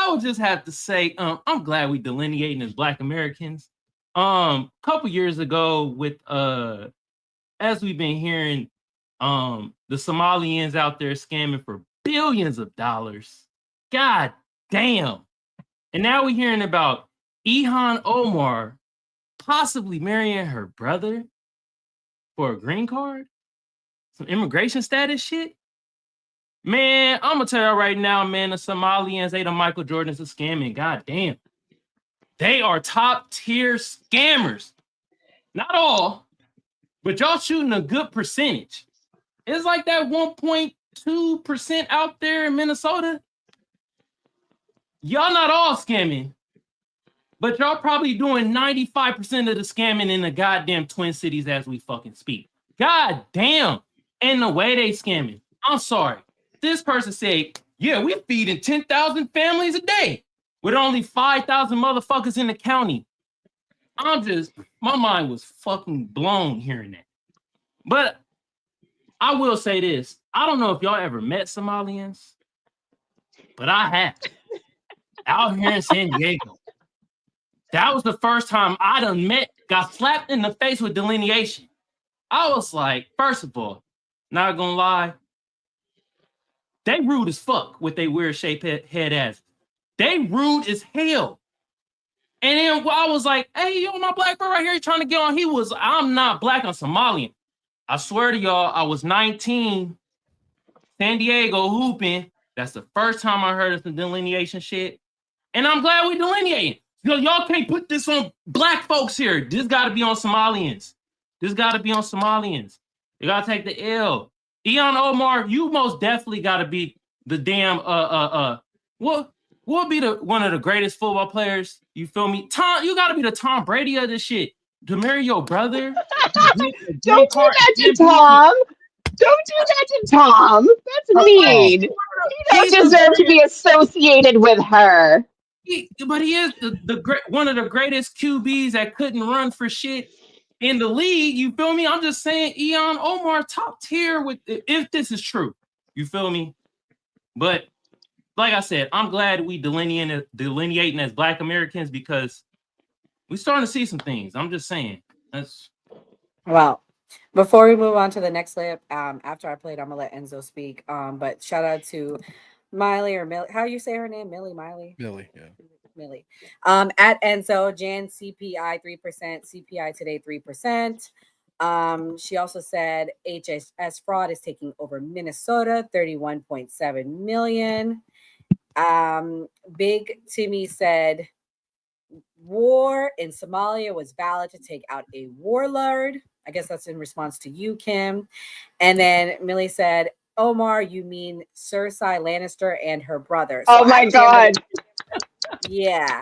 would just have to say, I'm glad we delineating as Black Americans. Couple years ago, with as we've been hearing, the Somalians out there scamming for billions of dollars. God damn. And now we're hearing about Ilhan Omar possibly marrying her brother for a green card. Some immigration status shit. Man, I'm gonna tell you right now, man, the Somalians, they the Michael Jordans of scamming. God damn. They are top tier scammers. Not all, but y'all shooting a good percentage. It's like that 1.2% out there in Minnesota. Y'all not all scamming, but y'all probably doing 95% of the scamming in the goddamn Twin Cities as we fucking speak. God damn. And the way they scamming. I'm sorry. This person said, yeah, we're feeding 10,000 families a day with only 5,000 motherfuckers in the county. My mind was fucking blown hearing that. But I will say this. I don't know if y'all ever met Somalians, but I have. Out here in San Diego. That was the first time I got slapped in the face with delineation. I was like, first of all, not gonna lie, they rude as fuck with their weird shaped head ass. They rude as hell. And then I was like, hey, yo, my black bro right here trying to get on. I'm not black, I'm Somalian. I swear to y'all, I was 19, San Diego hooping. That's the first time I heard of some delineation shit. And I'm glad we delineating. Y'all can't put this on black folks here. This gotta be on Somalians. This gotta be on Somalians. You gotta take the L. Ilhan Omar, you most definitely gotta be the damn what would be one of the greatest football players? You feel me? You gotta be the Tom Brady of this shit. To marry your brother. Don't do that to Tom. Don't do that to Tom. mean. You don't deserve to be associated with her. But he is one of the greatest QBs that couldn't run for shit in the league. You feel me? I'm just saying, Ilhan Omar top tier with if this is true. You feel me? But like I said, I'm glad we delineating as Black Americans because we're starting to see some things. I'm just saying. That's Well, before we move on to the next clip, after I played, I'm gonna let Enzo speak. But shout out to Miley or Millie. How you say her name? Millie? Millie, yeah. Millie. At Enzo, Jan CPI 3%, CPI today 3%. She also said HSS fraud is taking over Minnesota, 31.7 million. Big Timmy said war in Somalia was valid to take out a warlord. I guess that's in response to you, Kim. And then Millie said, Omar, you mean Cersei Lannister and her brother. So my God. Yeah.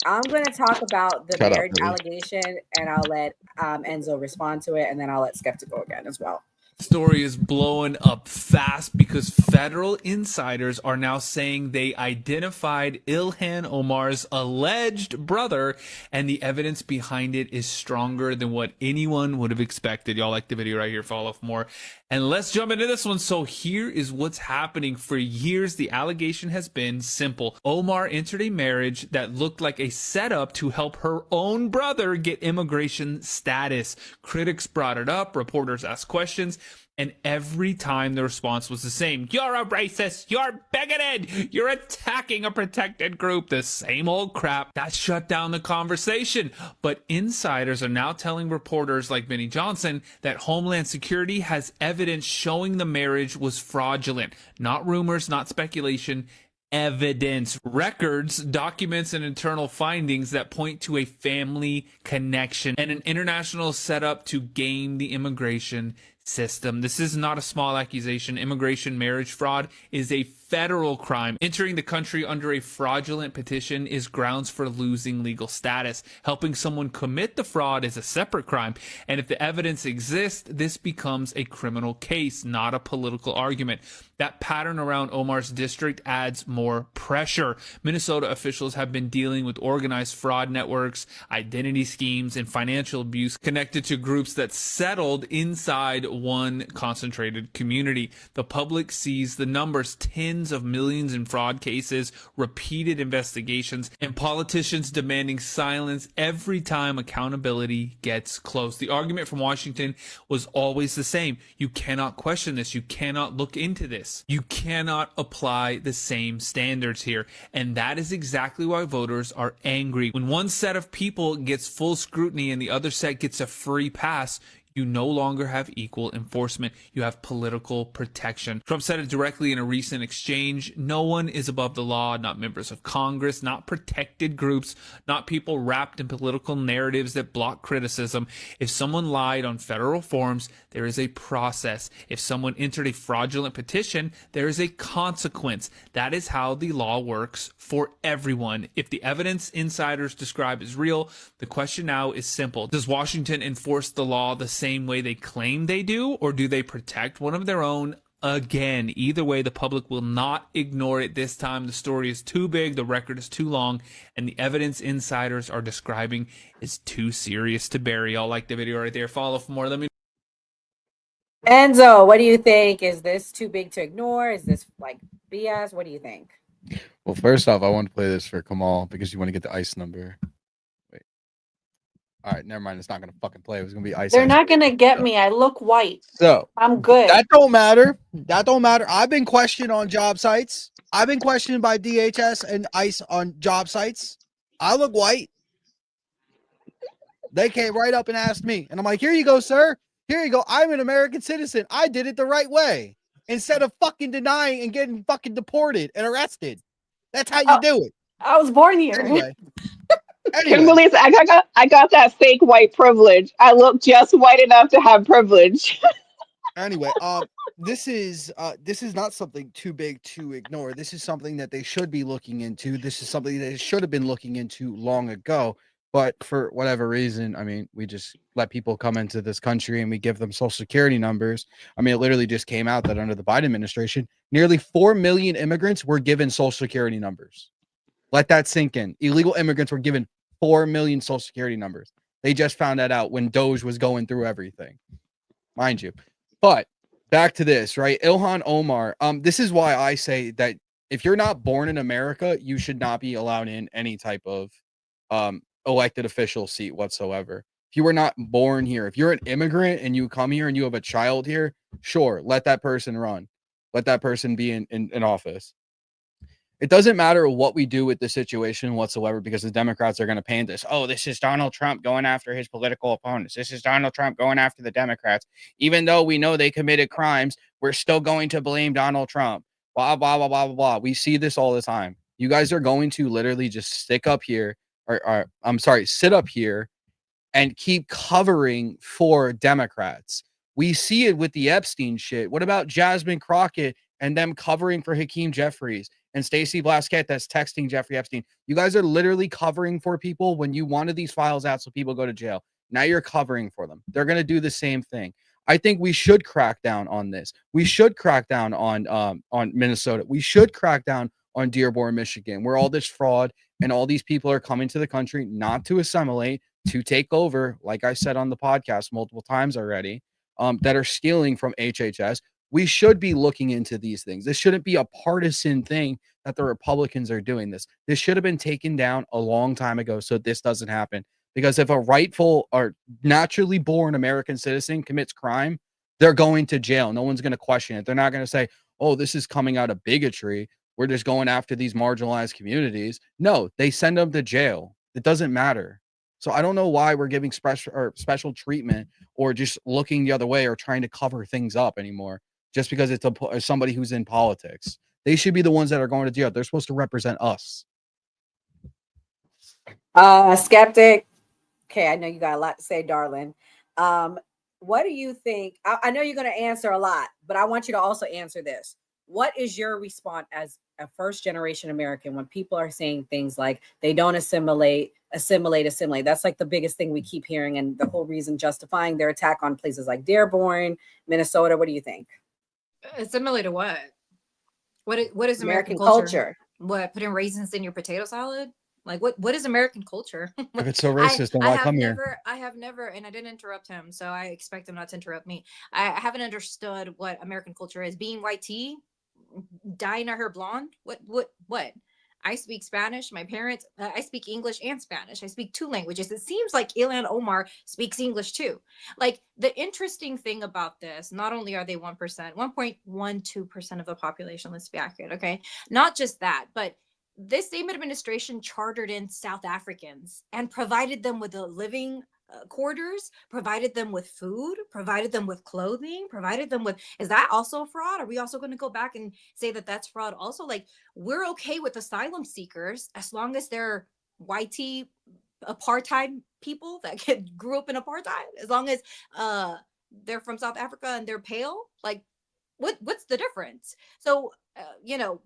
I'm going to talk about the Shut up, marriage Millie. allegation, and I'll let Enzo respond to it, and then I'll let Skeptic go again as well. Story is blowing up fast because federal insiders are now saying they identified Ilhan Omar's alleged brother, and the evidence behind it is stronger than what anyone would have expected. Y'all like the video right here, follow for more. And let's jump into this one. So here is what's happening. For years, the allegation has been simple. Omar entered a marriage that looked like a setup to help her own brother get immigration status. Critics brought it up, reporters asked questions, and every time the response was the same. You're a racist. You're bigoted. You're attacking a protected group. The same old crap. That shut down the conversation. But insiders are now telling reporters like Benny Johnson that Homeland Security has evidence showing the marriage was fraudulent. Not rumors, not speculation. Evidence, records, documents, and internal findings that point to a family connection and an international setup to game the immigration system. This is not a small accusation. Immigration marriage fraud is a federal crime. Entering the country under a fraudulent petition is grounds for losing legal status. Helping someone commit the fraud is a separate crime. And if the evidence exists, this becomes a criminal case, not a political argument. That pattern around Omar's district adds more pressure. Minnesota officials have been dealing with organized fraud networks, identity schemes, and financial abuse connected to groups that settled inside one concentrated community. The public sees the numbers, tens of millions in fraud cases, repeated investigations, and politicians demanding silence every time accountability gets close. The argument from Washington was always the same. You cannot question this. You cannot look into this. You cannot apply the same standards here. And that is exactly why voters are angry. When one set of people gets full scrutiny and the other set gets a free pass, you no longer have equal enforcement. You have political protection. Trump said it directly in a recent exchange. No one is above the law, not members of Congress, not protected groups, not people wrapped in political narratives that block criticism. If someone lied on federal forms, there is a process. If someone entered a fraudulent petition, there is a consequence. That is how the law works for everyone. If the evidence insiders describe is real, the question now is simple. Does Washington enforce the law the same way they claim they do, or do they protect one of their own? Again, either way, the public will not ignore it this time. The story is too big, the record is too long, and the evidence insiders are describing is too serious to bury. Y'all like the video right there. Follow for more. Let me Enzo, what do you think? Is this too big to ignore? Is this like BS? What do you think? Well, first off, I want to play this for Kamal because you want to get the ICE number. Wait. All right, never mind. It's not going to fucking play. It was going to be ICE. They're not going to get me. I look white. So I'm good. That don't matter. That don't matter. I've been questioned on job sites. I've been questioned by DHS and ICE on job sites. I look white. They came right up and asked me. And I'm like, here you go, sir. Here you go. I'm an American citizen. I did it the right way. Instead of fucking denying and getting fucking deported and arrested. That's how you do it. I was born here. Anyway. Kimberly, I got that fake white privilege. I look just white enough to have privilege. Anyway, this is not something too big to ignore. This is something that they should be looking into. This is something that they should have been looking into long ago. But for whatever reason, I mean, we just let people come into this country and we give them social security numbers. I mean, it literally just came out that under the Biden administration, nearly 4 million immigrants were given social security numbers. Let that sink in. Illegal immigrants were given 4 million social security numbers. They just found that out when Doge was going through everything, mind you. But back to this, right? Ilhan Omar. This is why I say that if you're not born in America, you should not be allowed in any type of elected official seat whatsoever. If you were not born here, if you're an immigrant and you come here and you have a child here, sure, let that person run. Let that person be in office. It doesn't matter what we do with the situation whatsoever, because the Democrats are going to paint this. Oh, this is Donald Trump going after his political opponents. This is Donald Trump going after the Democrats. Even though we know they committed crimes, we're still going to blame Donald Trump. Blah, blah, blah, blah, blah, blah. We see this all the time. You guys are going to literally just stick up here, or sit up here and keep covering for Democrats. We see it with the Epstein shit. What about Jasmine Crockett and them covering for Hakeem Jeffries and Stacey Blasquette that's texting Jeffrey Epstein? You guys are literally covering for people when you wanted these files out so people go to jail. Now you're covering for them. They're going to do the same thing. I think we should crack down on this. We should crack down on Minnesota. We should crack down on Dearborn, Michigan, where all this fraud and all these people are coming to the country not to assimilate, to take over, like I said on the podcast multiple times already, that are stealing from HHS. We should be looking into these things. This shouldn't be a partisan thing that the Republicans are doing this. This should have been taken down a long time ago so this doesn't happen. Because if a rightful or naturally born American citizen commits crime, they're going to jail. No one's going to question it. They're not going to say, oh, this is coming out of bigotry. We're just going after these marginalized communities. No, they send them to jail. It doesn't matter. So I don't know why we're giving special treatment or just looking the other way or trying to cover things up anymore just because it's somebody who's in politics. They should be the ones that are going to jail. They're supposed to represent us. Skeptic. Okay, I know you got a lot to say, darling. What do you think? I know you're going to answer a lot, but I want you to also answer this. What is your response as a first-generation American when people are saying things like they don't assimilate? That's like the biggest thing we keep hearing, and the whole reason justifying their attack on places like Dearborn, Minnesota. What do you think? Assimilate to what? What is American culture? What, putting raisins in your potato salad? Like what is American culture? If it's so racist, then why come here? I have never, and I didn't interrupt him, so I expect him not to interrupt me. I haven't understood what American culture is. Being white tea, dyeing our hair blonde. What? I speak Spanish. My parents, I speak English and Spanish. I speak 2 languages. It seems like Ilhan Omar speaks English too. Like, the interesting thing about this, not only are they 1%, 1.12% of the population, let's be accurate, okay? Not just that, but this same administration chartered in South Africans and provided them with a living quarters, provided them with food, provided them with clothing, provided them with, is that also fraud? Are we also going to go back and say that that's fraud also? Like, we're okay with asylum seekers as long as they're white apartheid people that grew up in apartheid, as long as they're from South Africa and they're pale. Like, what's the difference? So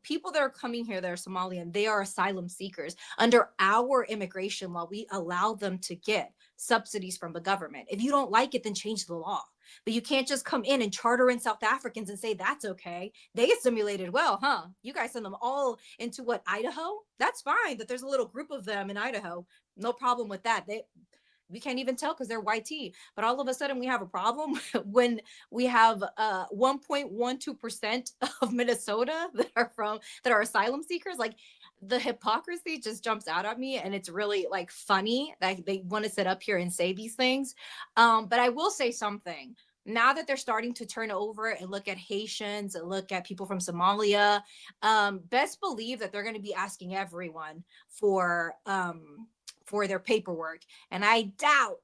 people that are coming here that are Somalian, they are asylum seekers. Under our immigration law, we allow them to get subsidies from the government. If you don't like it, then change the law. But you can't just come in and charter in South Africans and say that's okay. They assimilated well, huh? You guys send them all into what, Idaho? That's fine that there's a little group of them in Idaho. No problem with that. We can't even tell because they're white tea. But all of a sudden we have a problem when we have 1.12% of Minnesota that are asylum seekers. Like, the hypocrisy just jumps out at me, and it's really like funny that they want to sit up here and say these things. But I will say something. Now that they're starting to turn over and look at Haitians and look at people from Somalia, best believe that they're going to be asking everyone for their paperwork. And I doubt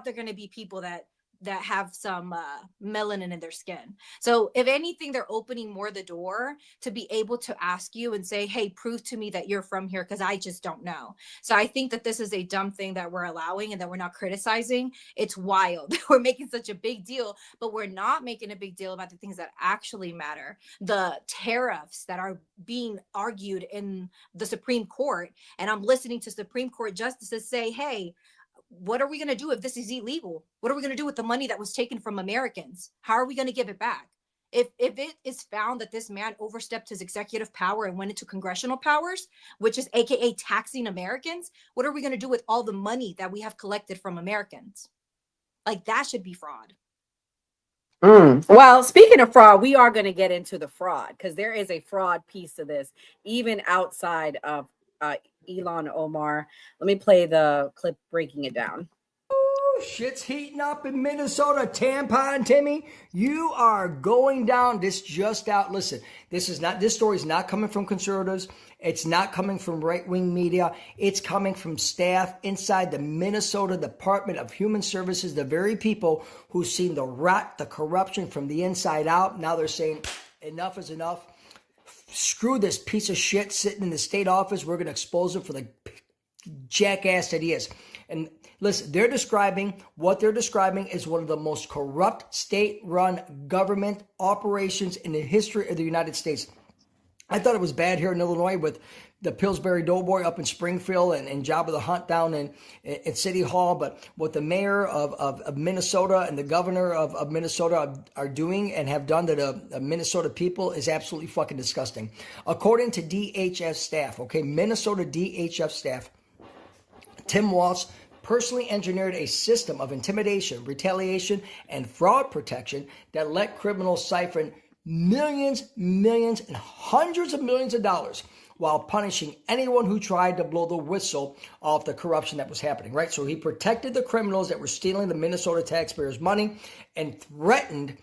they're going to be people that that have some melanin in their skin. So if anything, they're opening more the door to be able to ask you and say, hey, prove to me that you're from here, because I just don't know. So I think that this is a dumb thing that we're allowing and that we're not criticizing. It's wild. We're making such a big deal, but we're not making a big deal about the things that actually matter. The tariffs that are being argued in the Supreme Court, and I'm listening to Supreme Court justices say, hey, what are we going to do if this is illegal? What are we going to do with the money that was taken from Americans? How are we going to give it back? If it is found that this man overstepped his executive power and went into congressional powers, which is AKA taxing Americans, what are we going to do with all the money that we have collected from Americans? Like, that should be fraud. Well, speaking of fraud, we are going to get into the fraud, because there is a fraud piece to this, even outside of Ilhan Omar. Let me play the clip breaking it down. Shit's heating up in Minnesota. Tampon Timmy, you are going down. This just out. Listen, this story is not coming from conservatives. It's not coming from right-wing media. It's coming from staff inside the Minnesota Department of Human Services, the very people who've seen the rot, the corruption from the inside out. Now they're saying enough is enough. Screw this piece of shit sitting in the state office. We're going to expose him for the jackass that he is. And listen, what they're describing is one of the most corrupt state-run government operations in the history of the United States. I thought it was bad here in Illinois with the Pillsbury Doughboy up in Springfield and Jabba the Hutt down in City Hall. But what the mayor of Minnesota and the governor of Minnesota are doing and have done to the Minnesota people is absolutely fucking disgusting. According to DHS staff, Minnesota DHS staff, Tim Walz personally engineered a system of intimidation, retaliation, and fraud protection that let criminals siphon millions, and hundreds of millions of dollars while punishing anyone who tried to blow the whistle off the corruption that was happening, right? So he protected the criminals that were stealing the Minnesota taxpayers' money and threatened,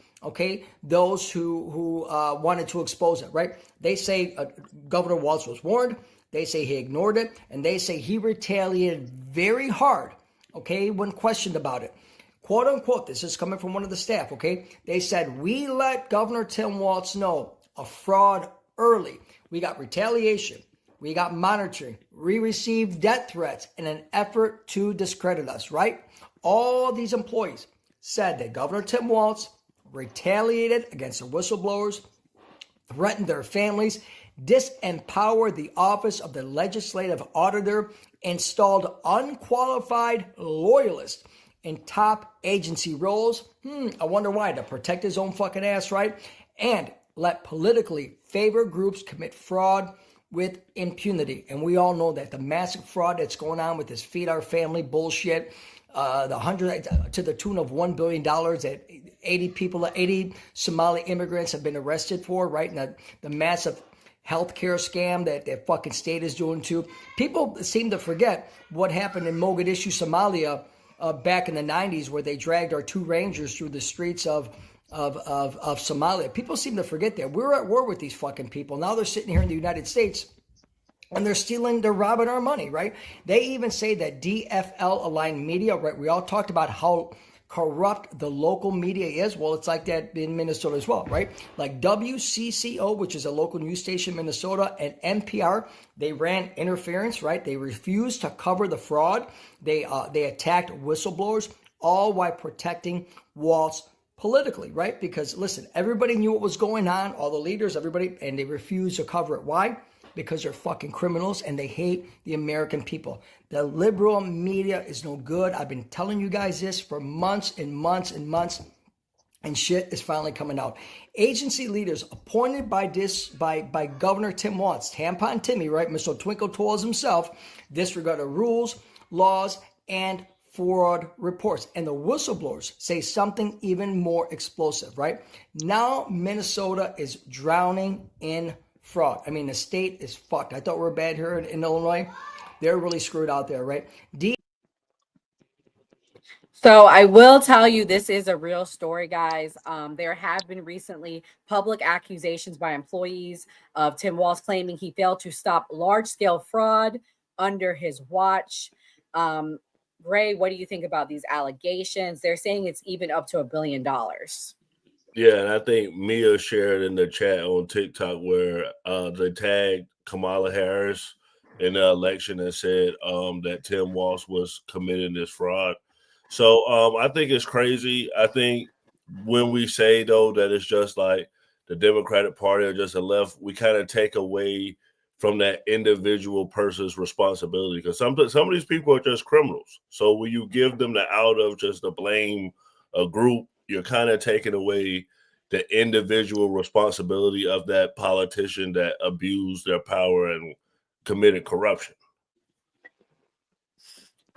those who wanted to expose it, right? They say Governor Walz was warned. They say he ignored it, and they say he retaliated very hard, when questioned about it. Quote unquote, this is coming from one of the staff, They said, we let Governor Tim Walz know of fraud early. We got retaliation. We got monitoring. We received death threats in an effort to discredit us, right? All these employees said that Governor Tim Walz retaliated against the whistleblowers, threatened their families, disempowered the office of the legislative auditor, installed unqualified loyalists in top agency roles. I wonder why. To protect his own fucking ass, right? And let politically favored groups commit fraud with impunity. And we all know that the massive fraud that's going on with this feed our family bullshit, to the tune of $1 billion that 80 Somali immigrants have been arrested for, right? And the massive healthcare scam that the fucking state is doing too. People seem to forget what happened in Mogadishu, Somalia, back in the 90s, where they dragged our two rangers through the streets of Somalia. People seem to forget that. We're at war with these fucking people. Now they're sitting here in the United States and they're robbing our money, right? They even say that DFL aligned media, right? We all talked about how corrupt the local media is. Well, it's like that in Minnesota as well, right? Like WCCO, which is a local news station in Minnesota, and NPR, they ran interference, right? They refused to cover the fraud. They attacked whistleblowers, all while protecting Walz politically, right? Because listen, everybody knew what was going on, all the leaders, everybody, and they refused to cover it. Why? Because they're fucking criminals and they hate the American people. The liberal media is no good. I've been telling you guys this for months and months and months, and shit is finally coming out. Agency leaders appointed by Governor Tim Walz, Tampon Timmy, right? Mr. Twinkle Toes himself, disregarded rules, laws, and fraud reports. And the whistleblowers say something even more explosive, right? Now Minnesota is drowning in fraud. I mean, the state is fucked. I thought we were bad here in Illinois. They're really screwed out there, right? So I will tell you, this is a real story, guys. There have been recently public accusations by employees of Tim Walz claiming he failed to stop large-scale fraud under his watch. Ray, what do you think about these allegations? They're saying it's even up to $1 billion. Yeah, and I think Mia shared in the chat on TikTok where they tagged Kamala Harris in the election and said that Tim Walz was committing this fraud. So I think it's crazy. I think when we say, though, that it's just like the Democratic Party or just a left, we kind of take away from that individual person's responsibility, because some of these people are just criminals. So when you give them the out of just to blame a group, you're kind of taking away the individual responsibility of that politician that abused their power and committed corruption.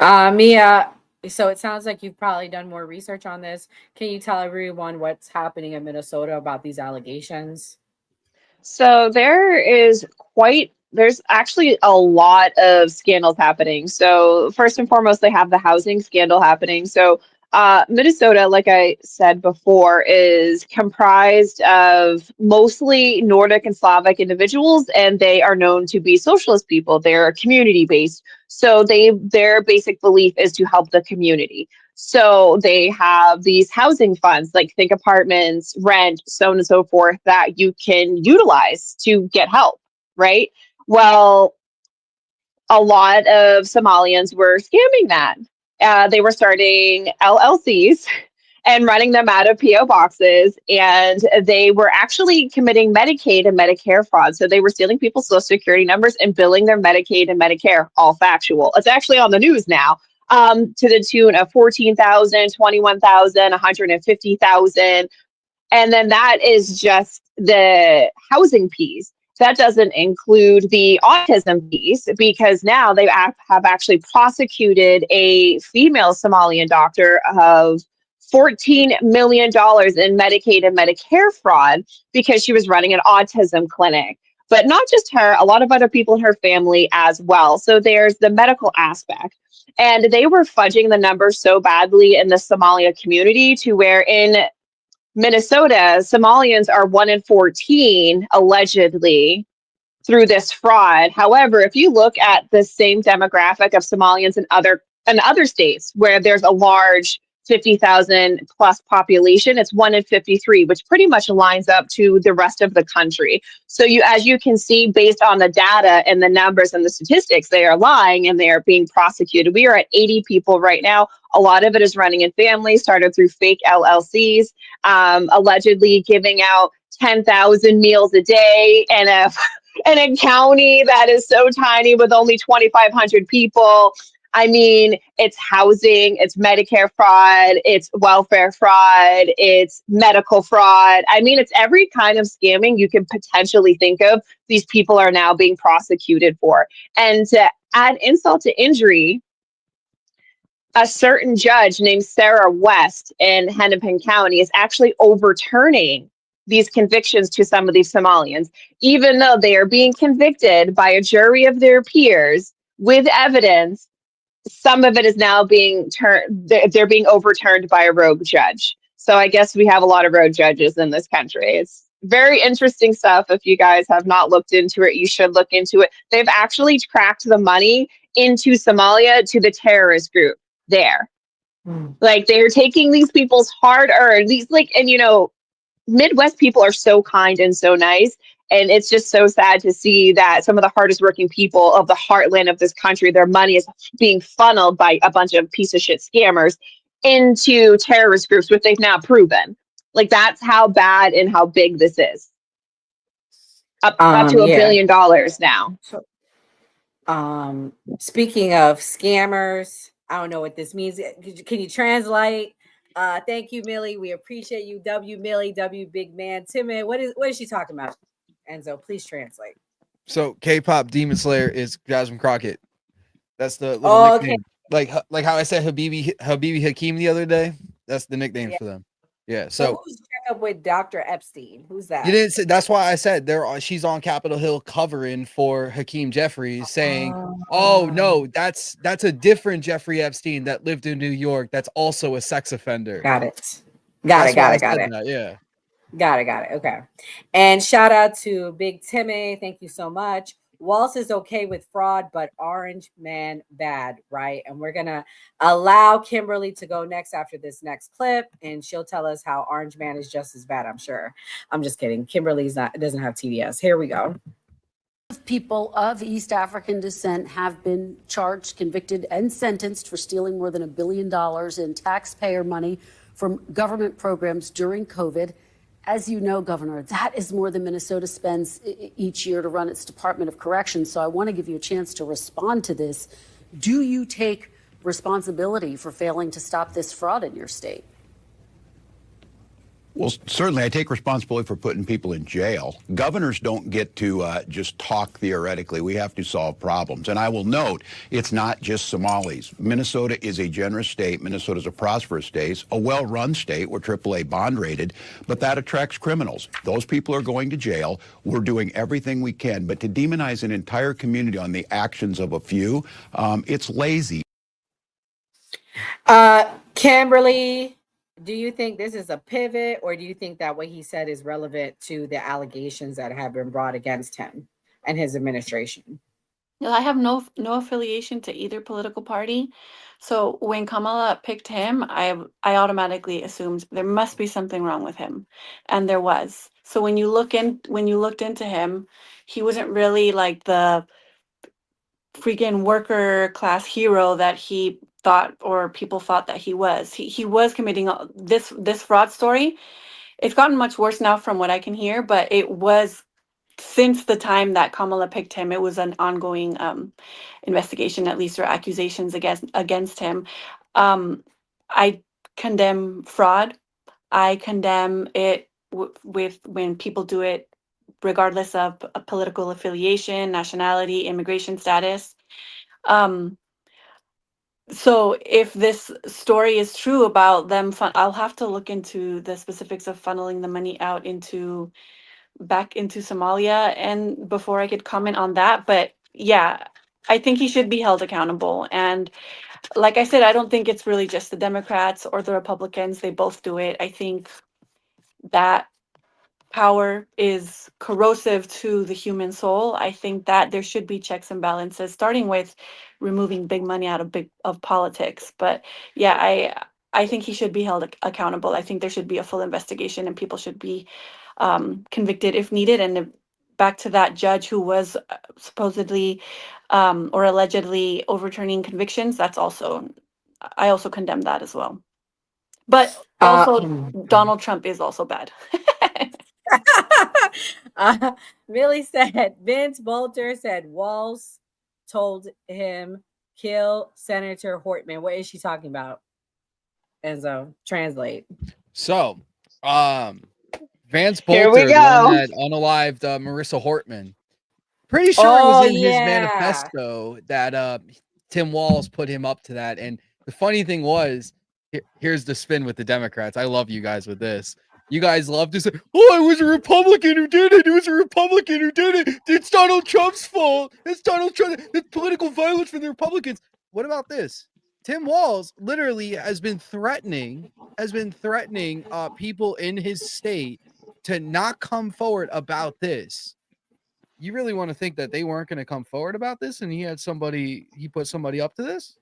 Mia, so it sounds like you've probably done more research on this. Can you tell everyone what's happening in Minnesota about these allegations? So there's actually a lot of scandals happening. So first and foremost, they have the housing scandal happening. So Minnesota, like I said before, is comprised of mostly Nordic and Slavic individuals, and they are known to be socialist people. They're community based. So their basic belief is to help the community. So they have these housing funds, like think apartments, rent, so on and so forth, that you can utilize to get help, right? Well, a lot of Somalians were scamming that. They were starting LLCs and running them out of PO boxes, and they were actually committing Medicaid and Medicare fraud. So they were stealing people's social security numbers and billing their Medicaid and Medicare, all factual. It's actually on the news now, to the tune of 14,000, 21,000, 150,000. And then that is just the housing piece. That doesn't include the autism piece, because now they have actually prosecuted a female Somalian doctor of $14 million in Medicaid and Medicare fraud because she was running an autism clinic. But not just her, a lot of other people in her family as well. So there's the medical aspect. And they were fudging the numbers so badly in the Somalia community to where in Minnesota, Somalians are 1 in 14, allegedly, through this fraud. However, if you look at the same demographic of Somalians in other states where there's a large 50,000 plus population, it's 1 in 53, which pretty much lines up to the rest of the country. So as you can see, based on the data and the numbers and the statistics, they are lying and they are being prosecuted. We are at 80 people right now. A lot of it is running in families, started through fake LLCs, allegedly giving out 10,000 meals a day in a county that is so tiny with only 2,500 people. I mean, it's housing, it's Medicare fraud, it's welfare fraud, it's medical fraud. I mean, it's every kind of scamming you can potentially think of. These people are now being prosecuted for. And to add insult to injury, a certain judge named Sarah West in Hennepin County is actually overturning these convictions to some of these Somalians, even though they are being convicted by a jury of their peers with evidence. Some of it is now being they're being overturned by a rogue judge. So I guess we have a lot of rogue judges in this country. It's very interesting stuff. If you guys have not looked into it, you should look into it. They've actually tracked the money into Somalia to the terrorist group there. Like they're taking these people's hard-earned, Midwest people are so kind and so nice. And it's just so sad to see that some of the hardest working people of the heartland of this country, their money is being funneled by a bunch of piece of shit scammers into terrorist groups, which they've now proven. Like that's how bad and how big this is. Up to $1 billion now. Speaking of scammers, I don't know what this means. Can you translate? Thank you, Millie. We appreciate you. W Millie, W big man. Timid. What is she talking about? Enzo, please translate. So K-pop Demon Slayer is Jasmine Crockett. That's the little nickname. Okay. Like how I said Habibi Hakeem the other day. That's the nickname for them. Yeah. So who's check up with Dr. Epstein? Who's that? You didn't say. That's why I said she's on Capitol Hill covering for Hakeem Jeffries, saying, "Oh no, that's a different Jeffrey Epstein that lived in New York. That's also a sex offender." Got it. Got it. Yeah. Got it. Okay. And shout out to Big Timmy. Thank you so much. Walz is okay with fraud, but Orange Man bad, right? And we're gonna allow Kimberly to go next after this next clip, and she'll tell us how Orange Man is just as bad. I'm sure. I'm just kidding. Kimberly's doesn't have TDS. Here we go. People of East African descent have been charged, convicted, and sentenced for stealing more than $1 billion in taxpayer money from government programs during COVID. As you know, Governor, that is more than Minnesota spends each year to run its Department of Corrections. So I want to give you a chance to respond to this. Do you take responsibility for failing to stop this fraud in your state? Well, certainly I take responsibility for putting people in jail. Governors don't get to just talk theoretically. We have to solve problems. And I will note, it's not just Somalis. Minnesota is a generous state. Minnesota is a prosperous state, a well-run state. We're AAA bond rated, but that attracts criminals. Those people are going to jail. We're doing everything we can. But to demonize an entire community on the actions of a few, it's lazy. Kimberly, do you think this is a pivot, or do you think that what he said is relevant to the allegations that have been brought against him and his administration? No, I have no affiliation to either political party. So when Kamala picked him, I automatically assumed there must be something wrong with him, and there was. So when you looked into him, he wasn't really like the freaking worker class hero that he thought, or people thought that he was. He was committing this fraud story. It's gotten much worse now from what I can hear, but it was since the time that Kamala picked him, it was an ongoing investigation, at least, or accusations against him. I condemn fraud. I condemn it with when people do it regardless of a political affiliation, nationality, immigration status. So if this story is true about them, I'll have to look into the specifics of funneling the money out back into Somalia, and before I could comment on that. But yeah, I think he should be held accountable. And like I said, I don't think it's really just the Democrats or the Republicans. They both do it. I think that power is corrosive to the human soul. I think that there should be checks and balances, starting with removing big money out of politics. But yeah, I think he should be held accountable. I think there should be a full investigation, and people should be convicted if needed. And back to that judge who was supposedly or allegedly overturning convictions, I also condemn that as well. But also, Donald Trump is also bad. Millie said, Vince Bolter said Walz told him kill Senator Hortman. What is she talking about? Enzo, translate. So, Vance Here Bolter, we the go. one that unalived Marissa Hortman. Pretty sure it was in his manifesto that Tim Walz put him up to that. And the funny thing was, here's the spin with the Democrats. I love you guys with this. You guys love to say, oh, it was a Republican who did it. It was a Republican who did it. It's Donald Trump's fault. It's Donald Trump. It's political violence from the Republicans. What about this? Tim Walz literally has been threatening people in his state to not come forward about this. You really want to think that they weren't going to come forward about this, and he put somebody up to this?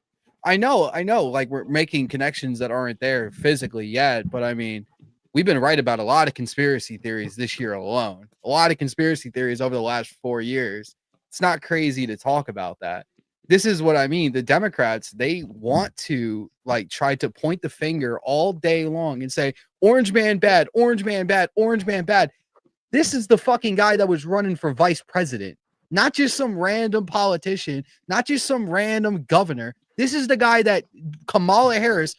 I know, like we're making connections that aren't there physically yet, but I mean, we've been right about a lot of conspiracy theories this year alone. A lot of conspiracy theories over the last 4 years. It's not crazy to talk about that. This is what I mean. The Democrats, they want to like try to point the finger all day long and say, orange man bad, orange man bad, orange man bad. This is the fucking guy that was running for vice president, not just some random politician, not just some random governor. This is the guy that Kamala Harris,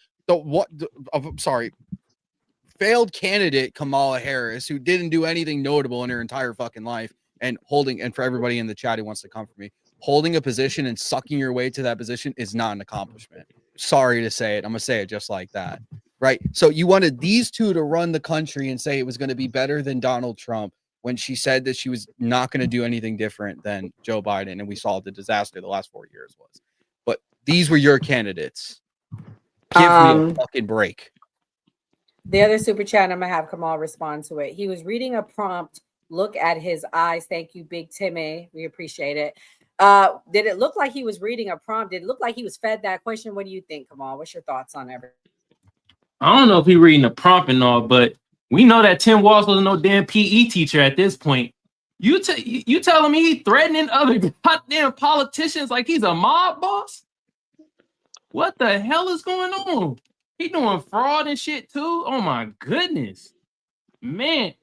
failed candidate Kamala Harris, who didn't do anything notable in her entire fucking life, and for everybody in the chat who wants to come for me, holding a position and sucking your way to that position is not an accomplishment. Sorry to say it. I'm going to say it just like that. Right? So you wanted these two to run the country and say it was going to be better than Donald Trump when she said that she was not going to do anything different than Joe Biden. And we saw the disaster the last 4 years was. But these were your candidates. Give me a fucking break. The other super chat, I'm going to have Kamal respond to it. He was reading a prompt Look at his eyes. Thank you, Big Timmy. We appreciate it. Did it look like he was reading a prompt? Did it look like he was fed that question? What do you think? Come on, what's your thoughts on everything? I don't know if he reading the prompt and all, but we know that Tim Walz was no damn PE teacher at this point. You telling me he threatening other goddamn politicians like he's a mob boss? What the hell is going on? He doing fraud and shit too? Oh my goodness. Man,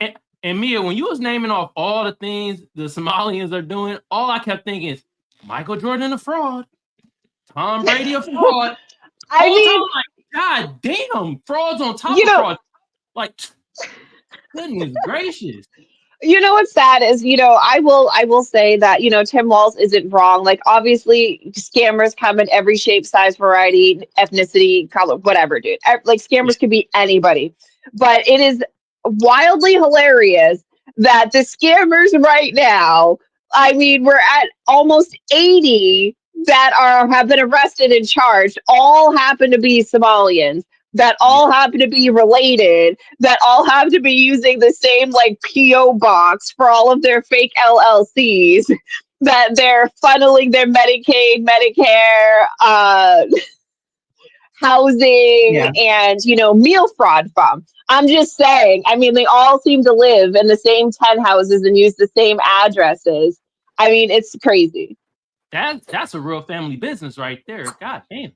and Mia, when you was naming off all the things the Somalians are doing, all I kept thinking is Michael Jordan a fraud, Tom Brady a fraud. I mean, like, God damn, frauds on top of fraud. Like, goodness gracious. You know what's sad is, I will say that, Tim Walz isn't wrong. Like, obviously, scammers come in every shape, size, variety, ethnicity, color, whatever, dude. Like, scammers can be anybody. But it is wildly hilarious that the scammers right now, I mean, we're at almost 80 that have been arrested and charged, all happen to be Somalians, that all happen to be related, that all have to be using the same like PO box for all of their fake LLCs, that they're funneling their Medicaid, Medicare, housing, and meal fraud from. I'm just saying, I mean, they all seem to live in the same 10 houses and use the same addresses. I mean, it's crazy. That's a real family business right there. God damn.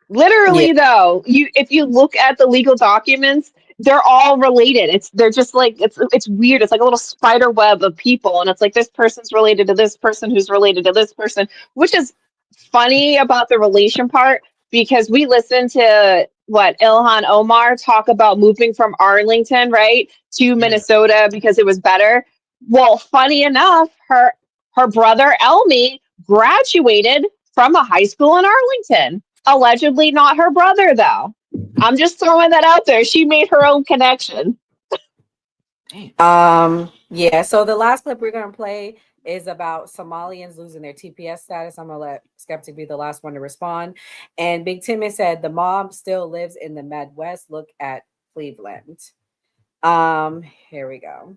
Literally, though, if you look at the legal documents, they're all related. They're just like it's weird. It's like a little spider web of people, and it's like this person's related to this person who's related to this person, which is funny about the relation part, because we listened to Ilhan Omar talk about moving from Arlington, right, to Minnesota because it was better. Well, funny enough, her brother Elmi graduated from a high school in Arlington. Allegedly not her brother, though. I'm just throwing that out there. She made her own connection. Yeah, so the last clip we're going to play is about Somalians losing their TPS status. I'm going to let Skeptic be the last one to respond. And Big Timmy said the mob still lives in the Midwest. Look at Cleveland. Here we go.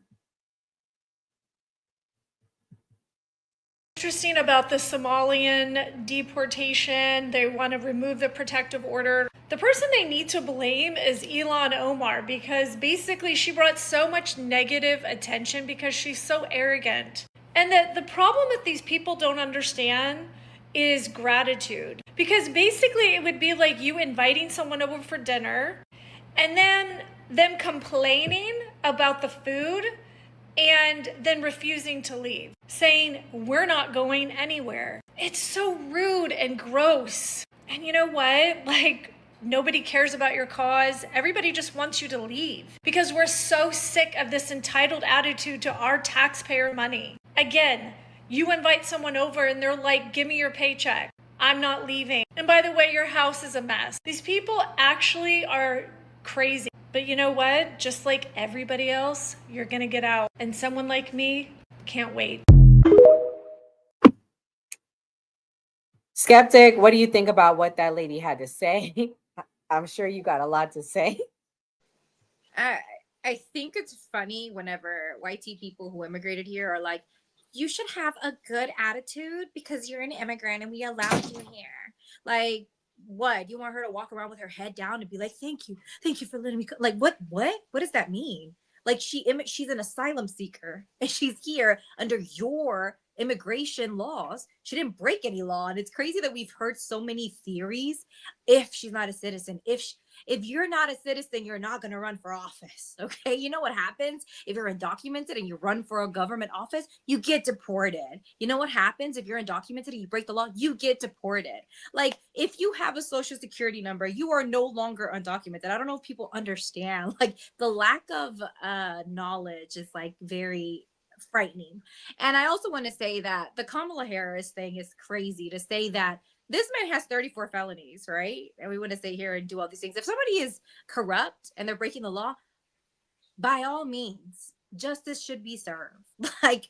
Interesting about the Somalian deportation. They want to remove the protective order. The person they need to blame is Ilhan Omar, because basically she brought so much negative attention because she's so arrogant. And the problem that these people don't understand is gratitude. Because basically it would be like you inviting someone over for dinner and then them complaining about the food and then refusing to leave, saying, we're not going anywhere. It's so rude and gross. And you know what? Like, nobody cares about your cause. Everybody just wants you to leave because we're so sick of this entitled attitude to our taxpayer money. Again, you invite someone over and they're like, give me your paycheck. I'm not leaving. And by the way, your house is a mess. These people actually are crazy. But you know what? Just like everybody else, you're gonna get out. And someone like me can't wait. Skeptic, what do you think about what that lady had to say? I'm sure you got a lot to say. I think it's funny whenever YT people who immigrated here are like, you should have a good attitude because you're an immigrant and we allowed you here. Like, what? You want her to walk around with her head down and be like, thank you for letting me like, what does that mean? Like, she's an asylum seeker and she's here under your immigration laws. She didn't break any law. And it's crazy that we've heard so many theories. If she's not a citizen, if you're not a citizen, you're not going to run for office. Okay. You know what happens if you're undocumented and you run for a government office? You get deported. You know what happens if you're undocumented and you break the law? You get deported. Like, if you have a social security number, you are no longer undocumented. I don't know if people understand, like, the lack of knowledge is like very frightening. And I also want to say that the Kamala Harris thing is crazy, to say that this man has 34 felonies, right? And we want to sit here and do all these things. If somebody is corrupt and they're breaking the law, by all means, justice should be served. Like,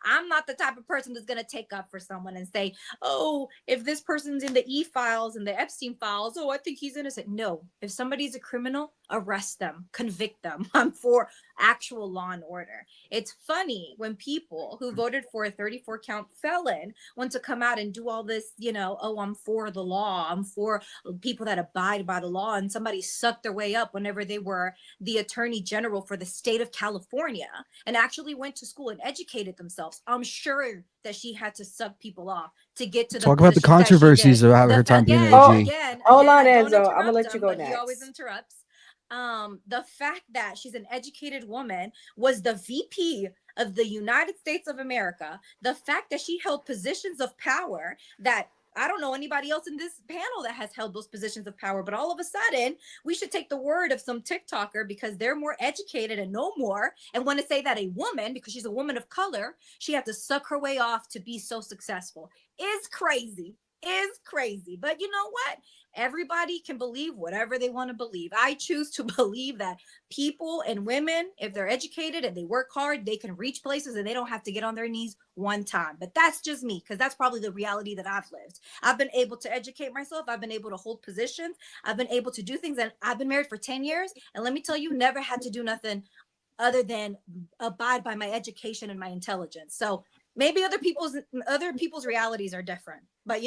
I'm not the type of person that's going to take up for someone and say, oh, if this person's in the e-files and the Epstein files, oh, I think he's innocent. No, if somebody's a criminal, arrest them, convict them. I'm for actual law and order. It's funny when people who voted for a 34 count felon want to come out and do all this, oh, I'm for the law. I'm for people that abide by the law. And somebody sucked their way up whenever they were the attorney general for the state of California and actually went to school and educated themselves. I'm sure that she had to suck people off to get to the Talk about the positions that she controversies did. of having her time being an Oh, AG. hold on, Don't Enzo. I'm gonna interrupt let you him, go but next. he always interrupts. The fact that she's an educated woman, was the VP of the United States of America, the fact that she held positions of power that I don't know anybody else in this panel that has held those positions of power, but all of a sudden we should take the word of some TikToker because they're more educated and know more and want to say that a woman, because she's a woman of color, she had to suck her way off to be so successful. Is crazy. But you know what? Everybody can believe whatever they want to believe. I choose to believe that people and women, if they're educated and they work hard, they can reach places and they don't have to get on their knees one time. But that's just me, because that's probably the reality that I've lived. I've been able to educate myself. I've been able to hold positions. I've been able to do things. And I've been married for 10 years. And let me tell you, never had to do nothing other than abide by my education and my intelligence. So maybe other people's realities are different, but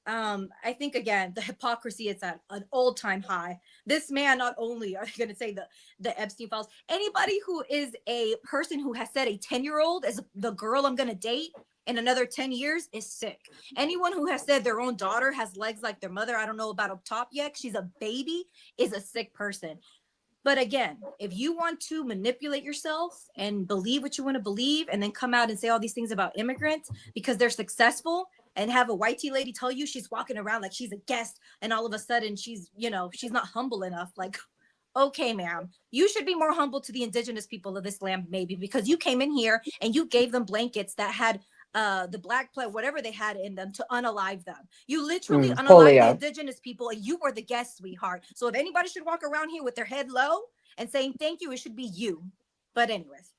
I think again, the hypocrisy is at an all-time high. This man, not only are they going to say the Epstein files, anybody who is a person who has said a 10-year-old is the girl I'm going to date in another 10 years is sick. Anyone who has said their own daughter has legs like their mother, I don't know about up top yet, she's a baby, is a sick person. But again, if you want to manipulate yourself and believe what you want to believe and then come out and say all these things about immigrants because they're successful and have a white tea lady tell you she's walking around like she's a guest and all of a sudden she's not humble enough, like, okay, ma'am, you should be more humble to the indigenous people of this land, maybe, because you came in here and you gave them blankets that had the black plague, whatever they had in them, to unalive them. You literally unalived the indigenous people and you were the guest, sweetheart. So if anybody should walk around here with their head low and saying thank you, it should be you. But anyways.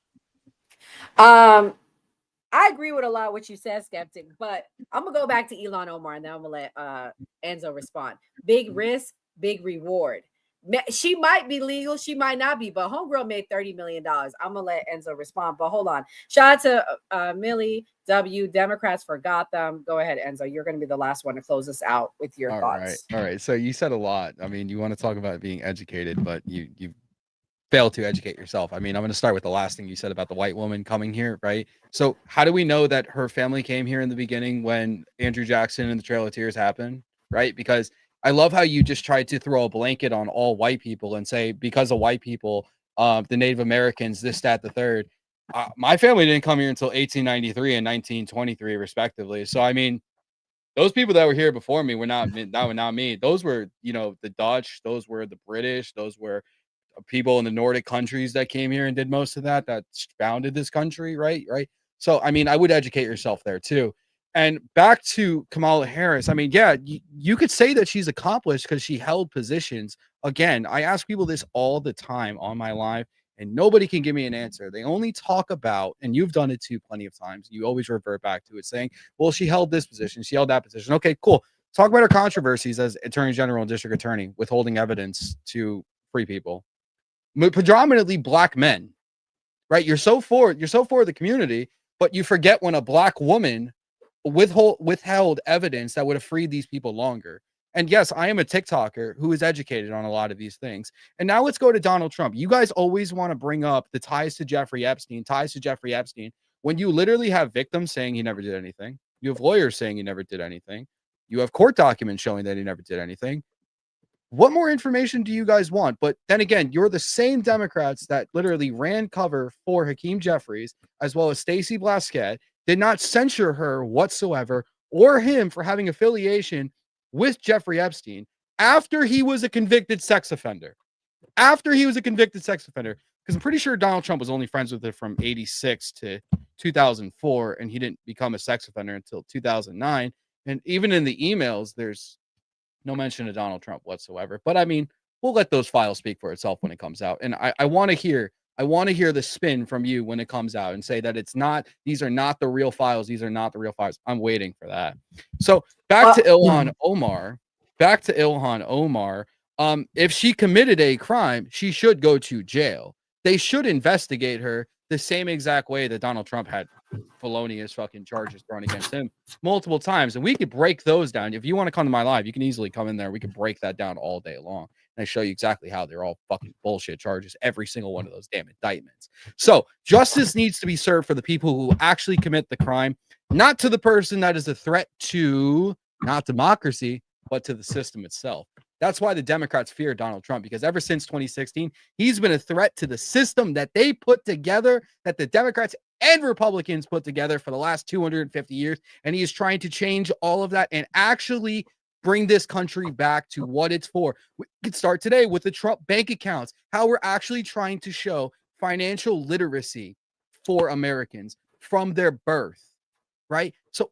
I agree with a lot of what you said, Skeptic, but I'm gonna go back to Ilhan Omar and then I'm gonna let Enzo respond. Big risk, big reward. She might be legal, she might not be, but homegirl made $30 million. I'm gonna let Enzo respond, but hold on. Shout out to Millie W, Democrats for Gotham. Go ahead, Enzo. You're gonna be the last one to close us out with your thoughts. All right. So you said a lot. I mean, you want to talk about being educated, but you fail to educate yourself. I mean, I'm going to start with the last thing you said about the white woman coming here, right? So how do we know that her family came here in the beginning when Andrew Jackson and the Trail of Tears happened, right? Because I love how you just tried to throw a blanket on all white people and say, because of white people, the Native Americans, this, that, the third. My family didn't come here until 1893 and 1923, respectively. So, I mean, those people that were here before me were not me. Those were, the Dutch, those were the British, those were people in the Nordic countries that came here and did most of that founded this country, right? So, I mean, I would educate yourself there too. And back to Kamala Harris, I mean, yeah, you could say that she's accomplished because she held positions. Again, I ask people this all the time on my live, and nobody can give me an answer. They only talk about, and you've done it too plenty of times, you always revert back to it saying, well, she held this position, she held that position. Okay, cool. Talk about her controversies as Attorney General and District Attorney, withholding evidence to free people. Predominantly black men, right? You're so for the community, but you forget when a black woman withheld evidence that would have freed these people longer. And yes, I am a TikToker who is educated on a lot of these things. And now let's go to Donald Trump. You guys always want to bring up the ties to Jeffrey Epstein, when you literally have victims saying he never did anything. You have lawyers saying he never did anything. You have court documents showing that he never did anything. What more information do you guys want? But then again, you're the same Democrats that literally ran cover for Hakeem Jeffries, as well as Stacey Blasquette, did not censure her whatsoever or him for having affiliation with Jeffrey Epstein after he was a convicted sex offender. Because I'm pretty sure Donald Trump was only friends with her from 86 to 2004, and he didn't become a sex offender until 2009. And even in the emails, there's no mention of Donald Trump whatsoever. But I mean, we'll let those files speak for itself when it comes out. And I want to hear I want to hear the spin from you when it comes out and say that these are not the real files. These are not the real files. I'm waiting for that. So back to Ilhan Omar. If she committed a crime, she should go to jail. They should investigate her the same exact way that Donald Trump had felonious fucking charges thrown against him multiple times. And we could break those down. If you want to come to my live, you can easily come in there. We can break that down all day long. And I show you exactly how they're all fucking bullshit charges, every single one of those damn indictments. So justice needs to be served for the people who actually commit the crime, not to the person that is a threat to not democracy, but to the system itself. That's why the Democrats fear Donald Trump, because ever since 2016, he's been a threat to the system that they put together, that the Democrats and Republicans put together for the last 250 years. And he is trying to change all of that and actually bring this country back to what it's for. We could start today with the Trump bank accounts, how we're actually trying to show financial literacy for Americans from their birth, right? So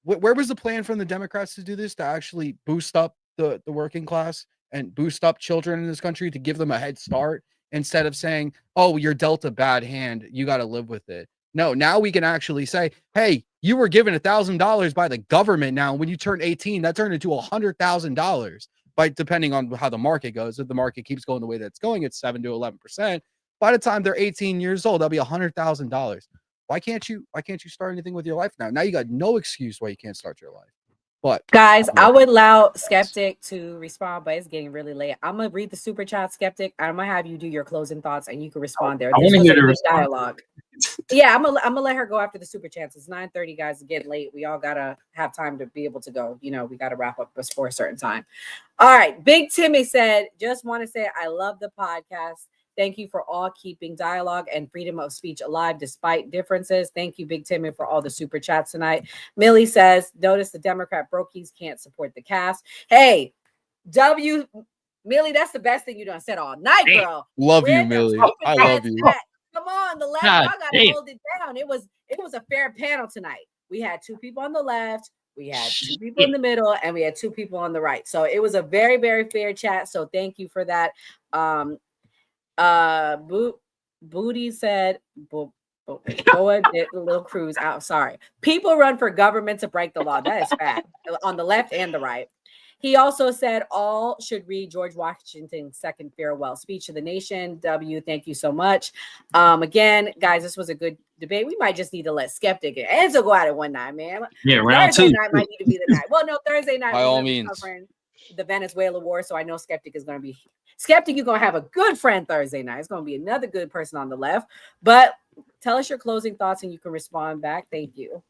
where was the plan from the Democrats to do this, to actually boost up the working class and boost up children in this country, to give them a head start, instead of saying, oh, you're dealt a bad hand, you got to live with it? No, now we can actually say, hey, you were given $1,000 by the government. Now, when you turn 18, that turned into $100,000 by, depending on how the market goes. If the market keeps going the way that it's going, it's 7 to 11%. By the time they're 18 years old, that'll be $100,000. Why can't you start anything with your life now? Now you got no excuse why you can't start your life. But guys, I would allow Skeptic to respond, but it's getting really late. I'm gonna read the super chat, Skeptic. I'm gonna have you do your closing thoughts, and you can respond there. This was a good dialogue. Yeah, I'm gonna let her go after the super chats. It's 9:30, guys. It's getting late. We all gotta have time to be able to go. You know, we gotta wrap up before a certain time. All right, Big Timmy said, just want to say I love the podcast. Thank you for all keeping dialogue and freedom of speech alive despite differences. Thank you, Big Timmy, for all the super chats tonight. Millie says, notice the Democrat brokies can't support the cast. Hey, Millie, that's the best thing you done said all night, girl. Love you, Millie. I love you. Come on, the left, God y'all gotta damn. hold it down. It was a fair panel tonight. We had 2 people on the left, we had 2 people in the middle, and we had 2 people on the right. So it was a very, very fair chat. So thank you for that. Booty said, Boa did a little cruise out. Sorry. People run for government to break the law. That is fact on the left and the right. He also said all should read George Washington's second farewell speech to the nation. W, thank you so much. Again, guys, this was a good debate. We might just need to let Skeptic and Enzo go at it one night, man. Yeah, round Thursday 2. night might need to be the night. Well, no, Thursday night By all means. covering the Venezuela war, so I know Skeptic is going to be Skeptic. You're going to have a good friend Thursday night. It's going to be another good person on the left. But tell us your closing thoughts, and you can respond back. Thank you.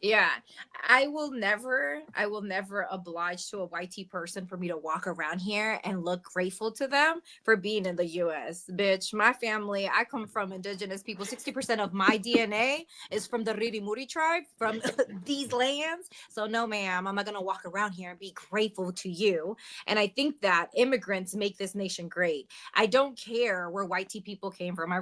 Yeah, I will never oblige to a YT person for me to walk around here and look grateful to them for being in the US. Bitch, my family, I come from indigenous people. 60% of my DNA is from the Ririmuri tribe, from these lands. So no, ma'am, I'm not going to walk around here and be grateful to you. And I think that immigrants make this nation great. I don't care where YT people came from.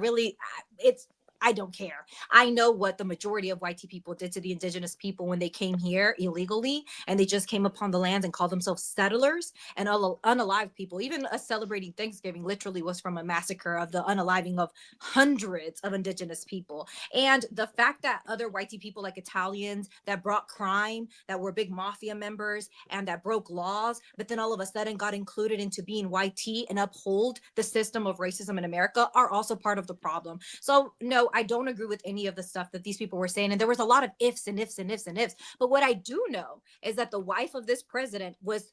I don't care. I know what the majority of YT people did to the indigenous people when they came here illegally, and they just came upon the lands and called themselves settlers and unalive people. Even us celebrating Thanksgiving literally was from a massacre of the unaliving of hundreds of indigenous people. And the fact that other YT people like Italians that brought crime, that were big mafia members and that broke laws, but then all of a sudden got included into being YT and uphold the system of racism in America are also part of the problem. So no, I don't agree with any of the stuff that these people were saying. And there was a lot of ifs and ifs and ifs and ifs. But what I do know is that the wife of this president was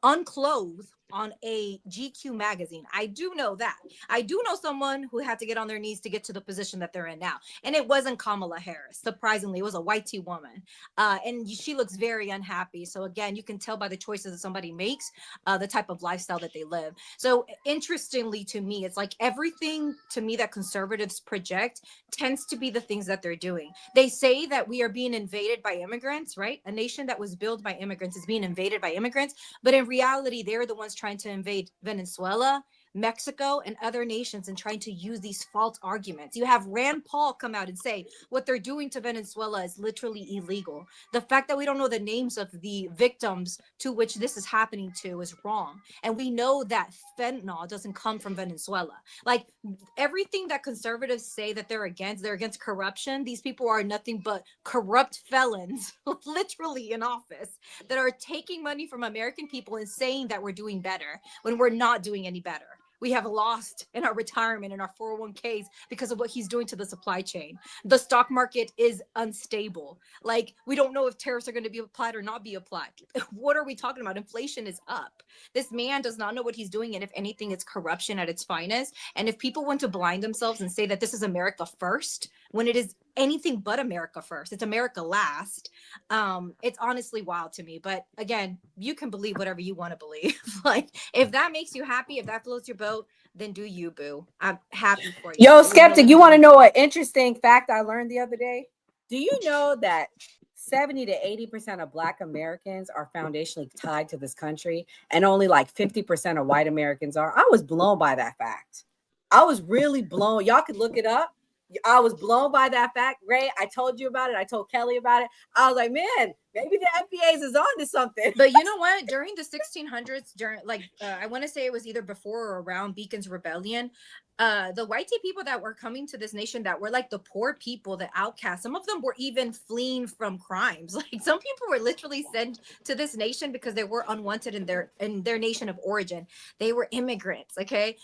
unclothed on a GQ magazine. I do know that. I do know someone who had to get on their knees to get to the position that they're in now. And it wasn't Kamala Harris. Surprisingly, it was a YT woman. And she looks very unhappy. So again, you can tell by the choices that somebody makes, the type of lifestyle that they live. So interestingly to me, it's like everything to me that conservatives project tends to be the things that they're doing. They say that we are being invaded by immigrants, right? A nation that was built by immigrants is being invaded by immigrants. But in reality, they're the ones trying to invade Venezuela, Mexico and other nations and trying to use these false arguments. You have Rand Paul come out and say what they're doing to Venezuela is literally illegal. The fact that we don't know the names of the victims to which this is happening to is wrong. And we know that fentanyl doesn't come from Venezuela. Like everything that conservatives say that they're against corruption. These people are nothing but corrupt felons, literally in office, that are taking money from American people and saying that we're doing better when we're not doing any better. We have lost in our retirement and our 401ks because of what he's doing to the supply chain. The stock market is unstable. Like, we don't know if tariffs are going to be applied or not be applied. What are we talking about? Inflation is up. This man does not know what he's doing. And if anything, it's corruption at its finest. And if people want to blind themselves and say that this is America first, when it is anything but America first, it's America last. It's honestly wild to me. But again, you can believe whatever you want to believe. Like, if that makes you happy, if that floats your boat, then do you, boo. I'm happy for you. Yo, Skeptic, you want to know an interesting fact I learned the other day? Do you know that 70 to 80% of Black Americans are foundationally tied to this country, and only like 50% of white Americans are? I was blown by that fact. I was really blown. Y'all could look it up. I was blown by that fact. Ray, I told you about it. I told Kelly about it. I was like, man, maybe the FBA's is on to something. But you know what? During the 1600s, during I want to say it was either before or around Beacon's Rebellion, the white people that were coming to this nation that were like the poor people, the outcasts, some of them were even fleeing from crimes. Like some people were literally sent to this nation because they were unwanted in their nation of origin. They were immigrants. Okay.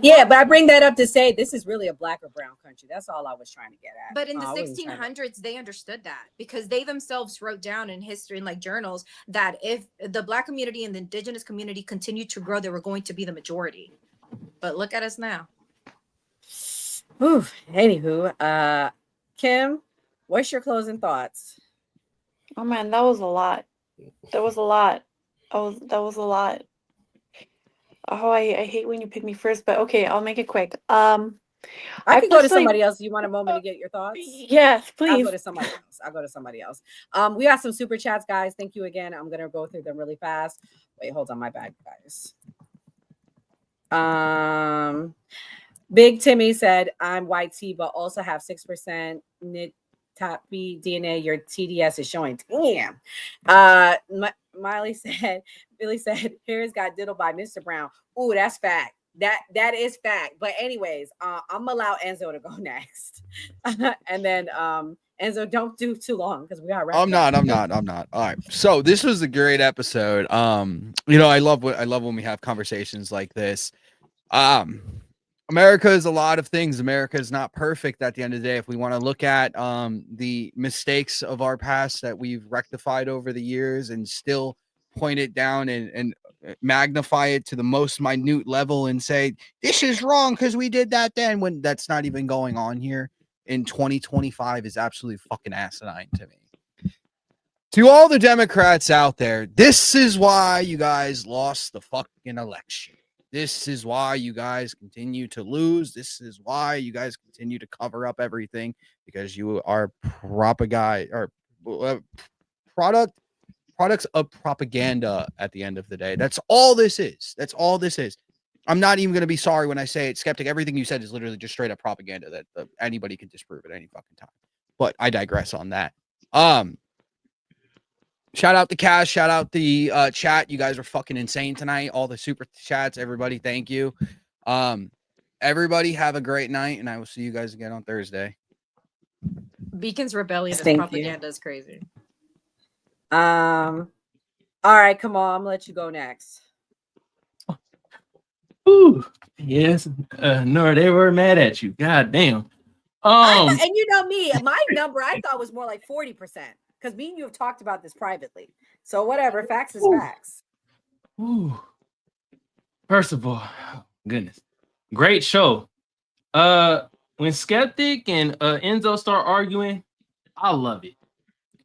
Yeah, but I bring that up to say this is really a Black or brown country. That's all I was trying to get at. But in the 1600s, they understood that because they themselves wrote down in history and like journals that if the Black community and the indigenous community continued to grow, they were going to be the majority. But look at us now. Ooh, anywho, Kim, what's your closing thoughts? Oh man, that was a lot. That was a lot. That was a lot. Oh, I hate when you pick me first, but okay, I'll make it quick. I can go to somebody else. You want a moment to get your thoughts? Yes, please. I'll go to somebody else. We got some super chats, guys. Thank you again. I'm gonna go through them really fast. Wait, hold on, my bad, guys. Big Timmy said, I'm white tea, but also have 6% NITAPI DNA. Your TDS is showing. Damn. Billy said, Harris got diddled by Mr. Brown. Ooh, that's fact. That is fact. But anyways, I'm gonna allow Enzo to go next. And then Enzo, don't do too long because we got I'm not. All right. So this was a great episode. I love when we have conversations like this. America is a lot of things. America is not perfect at the end of the day. If we want to look at the mistakes of our past that we've rectified over the years and still point it down and magnify it to the most minute level and say, this is wrong because we did that then, when that's not even going on here in 2025 is absolutely fucking asinine to me. To all the Democrats out there, this is why you guys lost the fucking election. This is why you guys continue to lose. This is why you guys continue to cover up everything, because you are products of propaganda at the end of the day. That's all this is. I'm not even going to be sorry when I say it, Skeptic. Everything you said is literally just straight up propaganda that anybody can disprove at any fucking time. But I digress on that. Shout out the Cash. Shout out the chat. You guys are fucking insane tonight. All the super chats. Everybody, thank you. Everybody have a great night, and I will see you guys again on Thursday. Beacon's Rebellion is propaganda is crazy. All right, come on. I'm gonna let you go next. Ooh, yes. No, they were mad at you. God damn. And you know me, my number I thought was more like 40%. Because me and you have talked about this privately. So whatever, facts is facts. Ooh. First of all, goodness. Great show. When Skeptic and Enzo start arguing, I love it.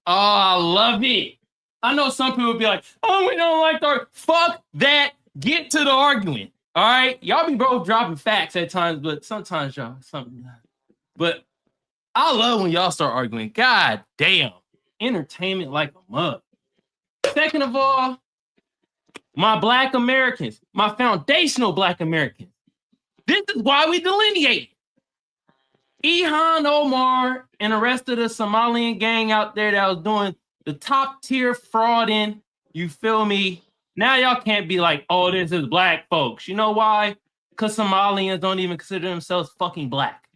Oh, I love it. I know some people would be like, oh, we don't like the fuck that. Get to the arguing. All right. Y'all be both dropping facts at times, but sometimes y'all something. But I love when y'all start arguing. God damn. Entertainment like a mug. Second of all, my Black Americans, my foundational Black Americans, This is why we delineate. Ilhan Omar and the rest of the Somalian gang out there that was doing the top tier frauding, you feel me? Now y'all can't be like, oh, this is black folks. You know why? Because Somalians don't even consider themselves fucking black.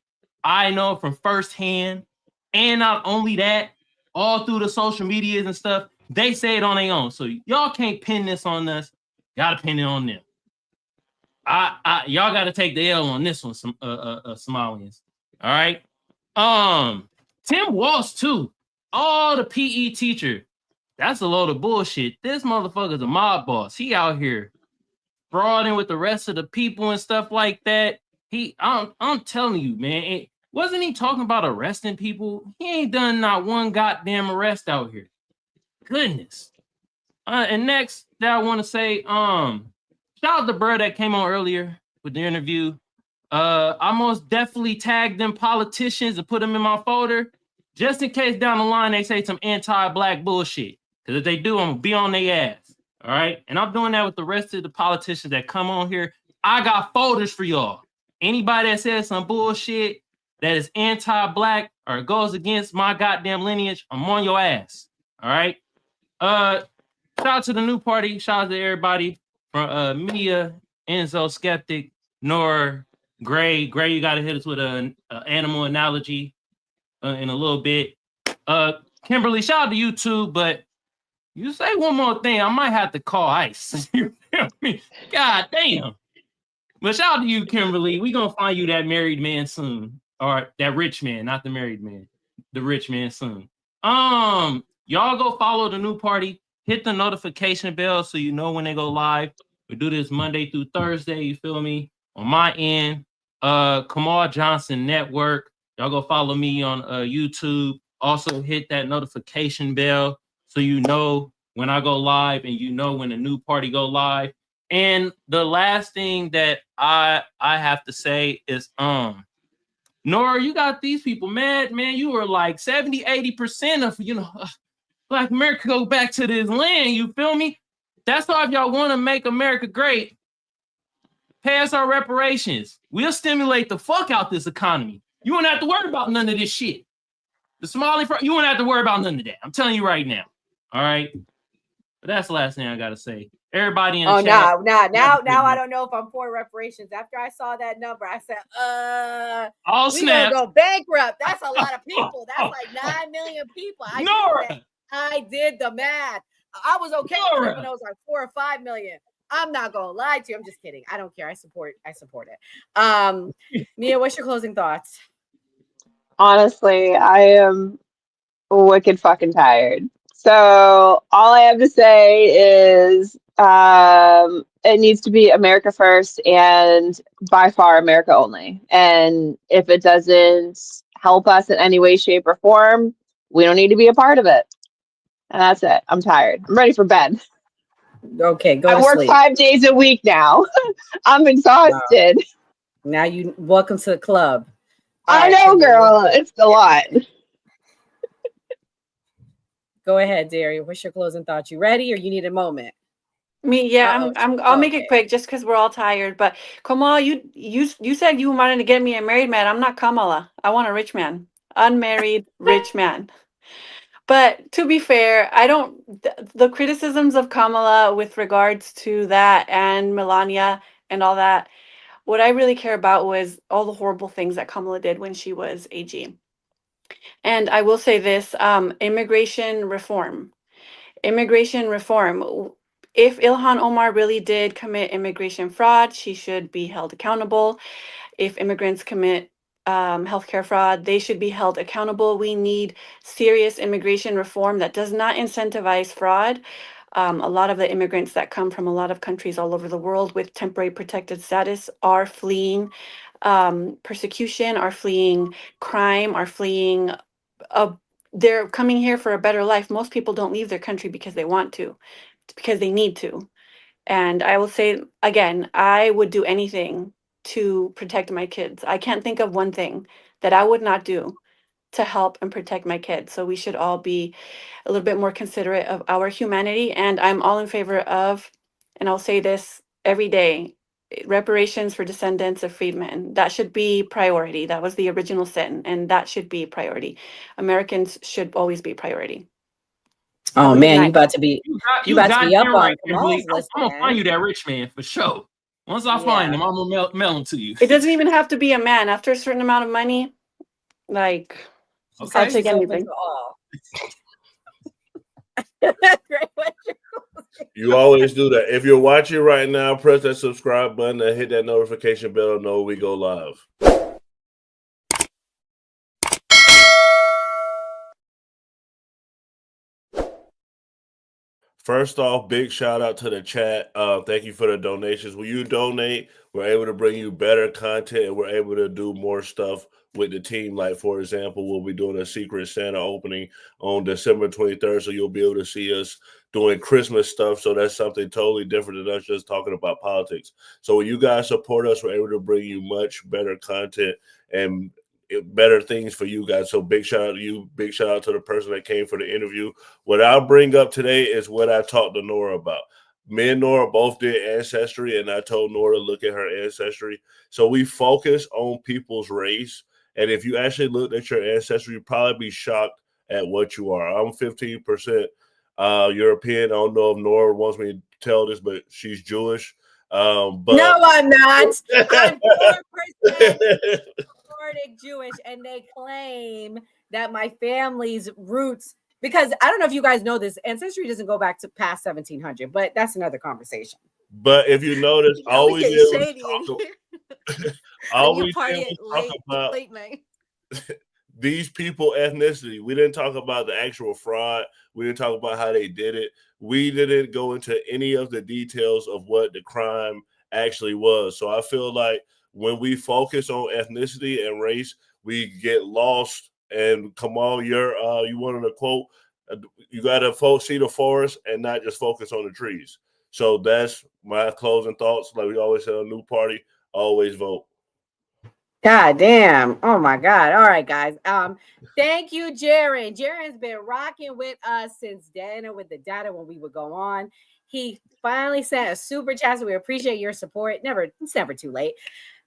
I know from firsthand. And not only that, all through the social medias and stuff, they say it on their own. So y'all can't pin this on us. Gotta pin it on them. Y'all gotta take the L on this one, Somalians. All right. Tim Walsh too. Oh, the PE teacher. That's a load of bullshit. This motherfucker's a mob boss. He out here frauding with the rest of the people and stuff like that. I'm telling you, man. Wasn't he talking about arresting people? He ain't done not one goddamn arrest out here. Goodness. And next that I want to say, shout out to Bird that came on earlier with the interview. I most definitely tagged them politicians and put them in my folder just in case down the line they say some anti-black bullshit. Because if they do, I'm gonna be on their ass. All right. And I'm doing that with the rest of the politicians that come on here. I got folders for y'all. Anybody that says some bullshit that is anti-black or goes against my goddamn lineage, I'm on your ass. All right. Shout out to the new party. Shout out to everybody from Mia, Enzo, Skeptic, Nor, Gray. Gray, you got to hit us with an animal analogy in a little bit. Kimberly, shout out to you too, but you say one more thing, I might have to call ICE. You feel me? God damn. But shout out to you, Kimberly. We gonna find you that married man soon. Or that rich man, not the married man. The rich man soon. Y'all go follow the new party. Hit the notification bell so you know when they go live. We do this Monday through Thursday, you feel me? On my end, Kamal Johnson Network. Y'all go follow me on YouTube. Also hit that notification bell so you know when I go live and you know when the new party go live. And the last thing that I have to say is, Nora, you got these people mad, man. You were like 70, 80% of, Black America go back to this land, you feel me? That's why if y'all want to make America great, pay us our reparations. We'll stimulate the fuck out this economy. You won't have to worry about none of this shit. The Somali, you won't have to worry about none of that. I'm telling you right now. All right? But that's the last thing I got to say. Everybody in the chat. Now I don't know if I'm for reparations. After I saw that number, I said, we gonna go bankrupt. That's a lot of people. That's like 9 million people. I did the math. I was okay with it when it was like 4 or 5 million. I'm not gonna lie to you. I'm just kidding. I don't care. I support it. Mia, what's your closing thoughts? Honestly, I am wicked fucking tired. So all I have to say is it needs to be America first and by far America only. And if it doesn't help us in any way, shape, or form, we don't need to be a part of it. And that's it. I'm tired. I'm ready for bed. Okay, go I to work sleep. 5 days a week now. I'm exhausted. Now welcome to the club. I know, girl. It's a lot. Go ahead, Derry. What's your closing thoughts? You ready or you need a moment? I'll make it quick just because we're all tired. But Kamal, you said you wanted to get me a married man. I'm not Kamala. I want a rich man, unmarried rich man. But to be fair, the criticisms of Kamala with regards to that and Melania and all that, what I really care about was all the horrible things that Kamala did when she was AG. And I will say this, immigration reform. If Ilhan Omar really did commit immigration fraud, she should be held accountable. If immigrants commit healthcare fraud, they should be held accountable. We need serious immigration reform that does not incentivize fraud. A lot of the immigrants that come from a lot of countries all over the world with temporary protected status are fleeing persecution, are fleeing crime, are fleeing they're coming here for a better life. Most people don't leave their country because they want to. It's because they need to. And I will say again, I would do anything to protect my kids. I can't think of one thing that I would not do to help and protect my kids. So we should all be a little bit more considerate of our humanity. And I'm all in favor of, and I'll say this every day, reparations for descendants of freedmen. That should be priority. That was the original sin, and that should be priority. Americans should always be priority. Oh man, you about to be up goddamn on right, Kimberly. Kamal's list, I'm gonna man. find you that rich man for sure. Once I find him, I'm gonna mail him to you. It doesn't even have to be a man. After a certain amount of money, like, I'll take anything. You always do that. If you're watching right now, press that subscribe button and hit that notification bell to know we go live. First off, big shout out to the chat. Thank you for the donations. When you donate, we're able to bring you better content and we're able to do more stuff with the team. Like, for example, we'll be doing a Secret Santa opening on December 23rd. So you'll be able to see us doing Christmas stuff. So that's something totally different than us just talking about politics. So when you guys support us, we're able to bring you much better content and better things for you guys. So big shout out to you. Big shout out to the person that came for the interview. What I'll bring up today is what I talked to Nora about. Me and Nora both did ancestry, and I told Nora to look at her ancestry. So we focus on people's race. And if you actually looked at your ancestry, you'd probably be shocked at what you are. I'm 15% European. I don't know if Nora wants me to tell this, but she's Jewish. But no, I'm not. I'm 4% Jewish, and they claim that my family's roots, because I don't know if you guys know this, ancestry doesn't go back to past 1700, but that's another conversation. But if you notice, all we did was talk about these people ethnicity. We didn't talk about the actual fraud. We didn't talk about how they did it. We didn't go into any of the details of what the crime actually was. So I feel like when we focus on ethnicity and race, we get lost. And Kamal, you wanted to quote, you got to see the forest and not just focus on the trees. So that's my closing thoughts. Like we always say on New Party, always vote. God damn. Oh my God. All right, guys. Thank you, Jaron. Jaron's been rocking with us since then with the data when we would go on. He finally sent a super chat, so we appreciate your support. It's never too late.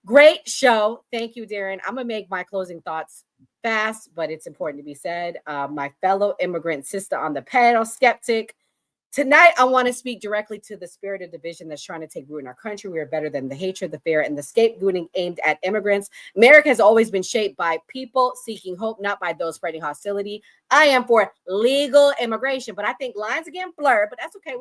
Great show. Thank you, Darren. I'm gonna make my closing thoughts fast, but it's important to be said. My fellow immigrant sister on the panel, skeptic. Tonight, I want to speak directly to the spirit of division that's trying to take root in our country. We are better than the hatred, the fear, and the scapegoating aimed at immigrants. America has always been shaped by people seeking hope, not by those spreading hostility. I am for legal immigration, but I think lines are getting blurred, but that's okay.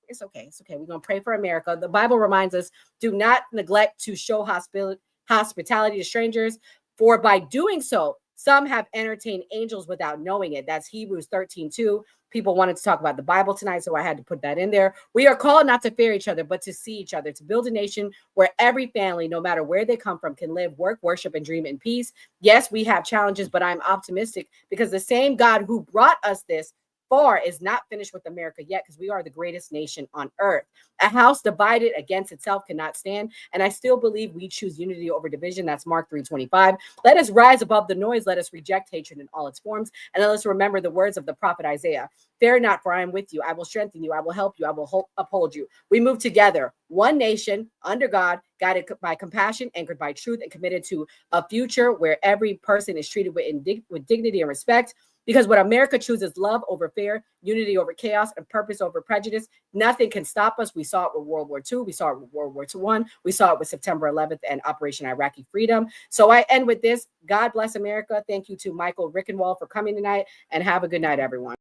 It's okay. It's okay. We're going to pray for America. The Bible reminds us, do not neglect to show hospitality to strangers, for by doing so, some have entertained angels without knowing it. That's Hebrews 13:2. People wanted to talk about the Bible tonight, so I had to put that in there. We are called not to fear each other, but to see each other, to build a nation where every family, no matter where they come from, can live, work, worship, and dream in peace. Yes, we have challenges, but I'm optimistic because the same God who brought us this far is not finished with America yet, because we are the greatest nation on earth. A house divided against itself cannot stand, and I still believe we choose unity over division. That's Mark 3:25. Let us rise above the noise. Let us reject hatred in all its forms, and let us remember the words of the prophet Isaiah. Fear not, for I am with you. I will strengthen you. I will help you. I will uphold you. We move together, one nation, under God, guided by compassion, anchored by truth, and committed to a future where every person is treated with dignity and respect. Because what America chooses, love over fear, unity over chaos, and purpose over prejudice. Nothing can stop us. We saw it with World War II. We saw it with World War I. We saw it with September 11th and Operation Iraqi Freedom. So I end with this. God bless America. Thank you to Michael Rickenwald for coming tonight, and have a good night, everyone.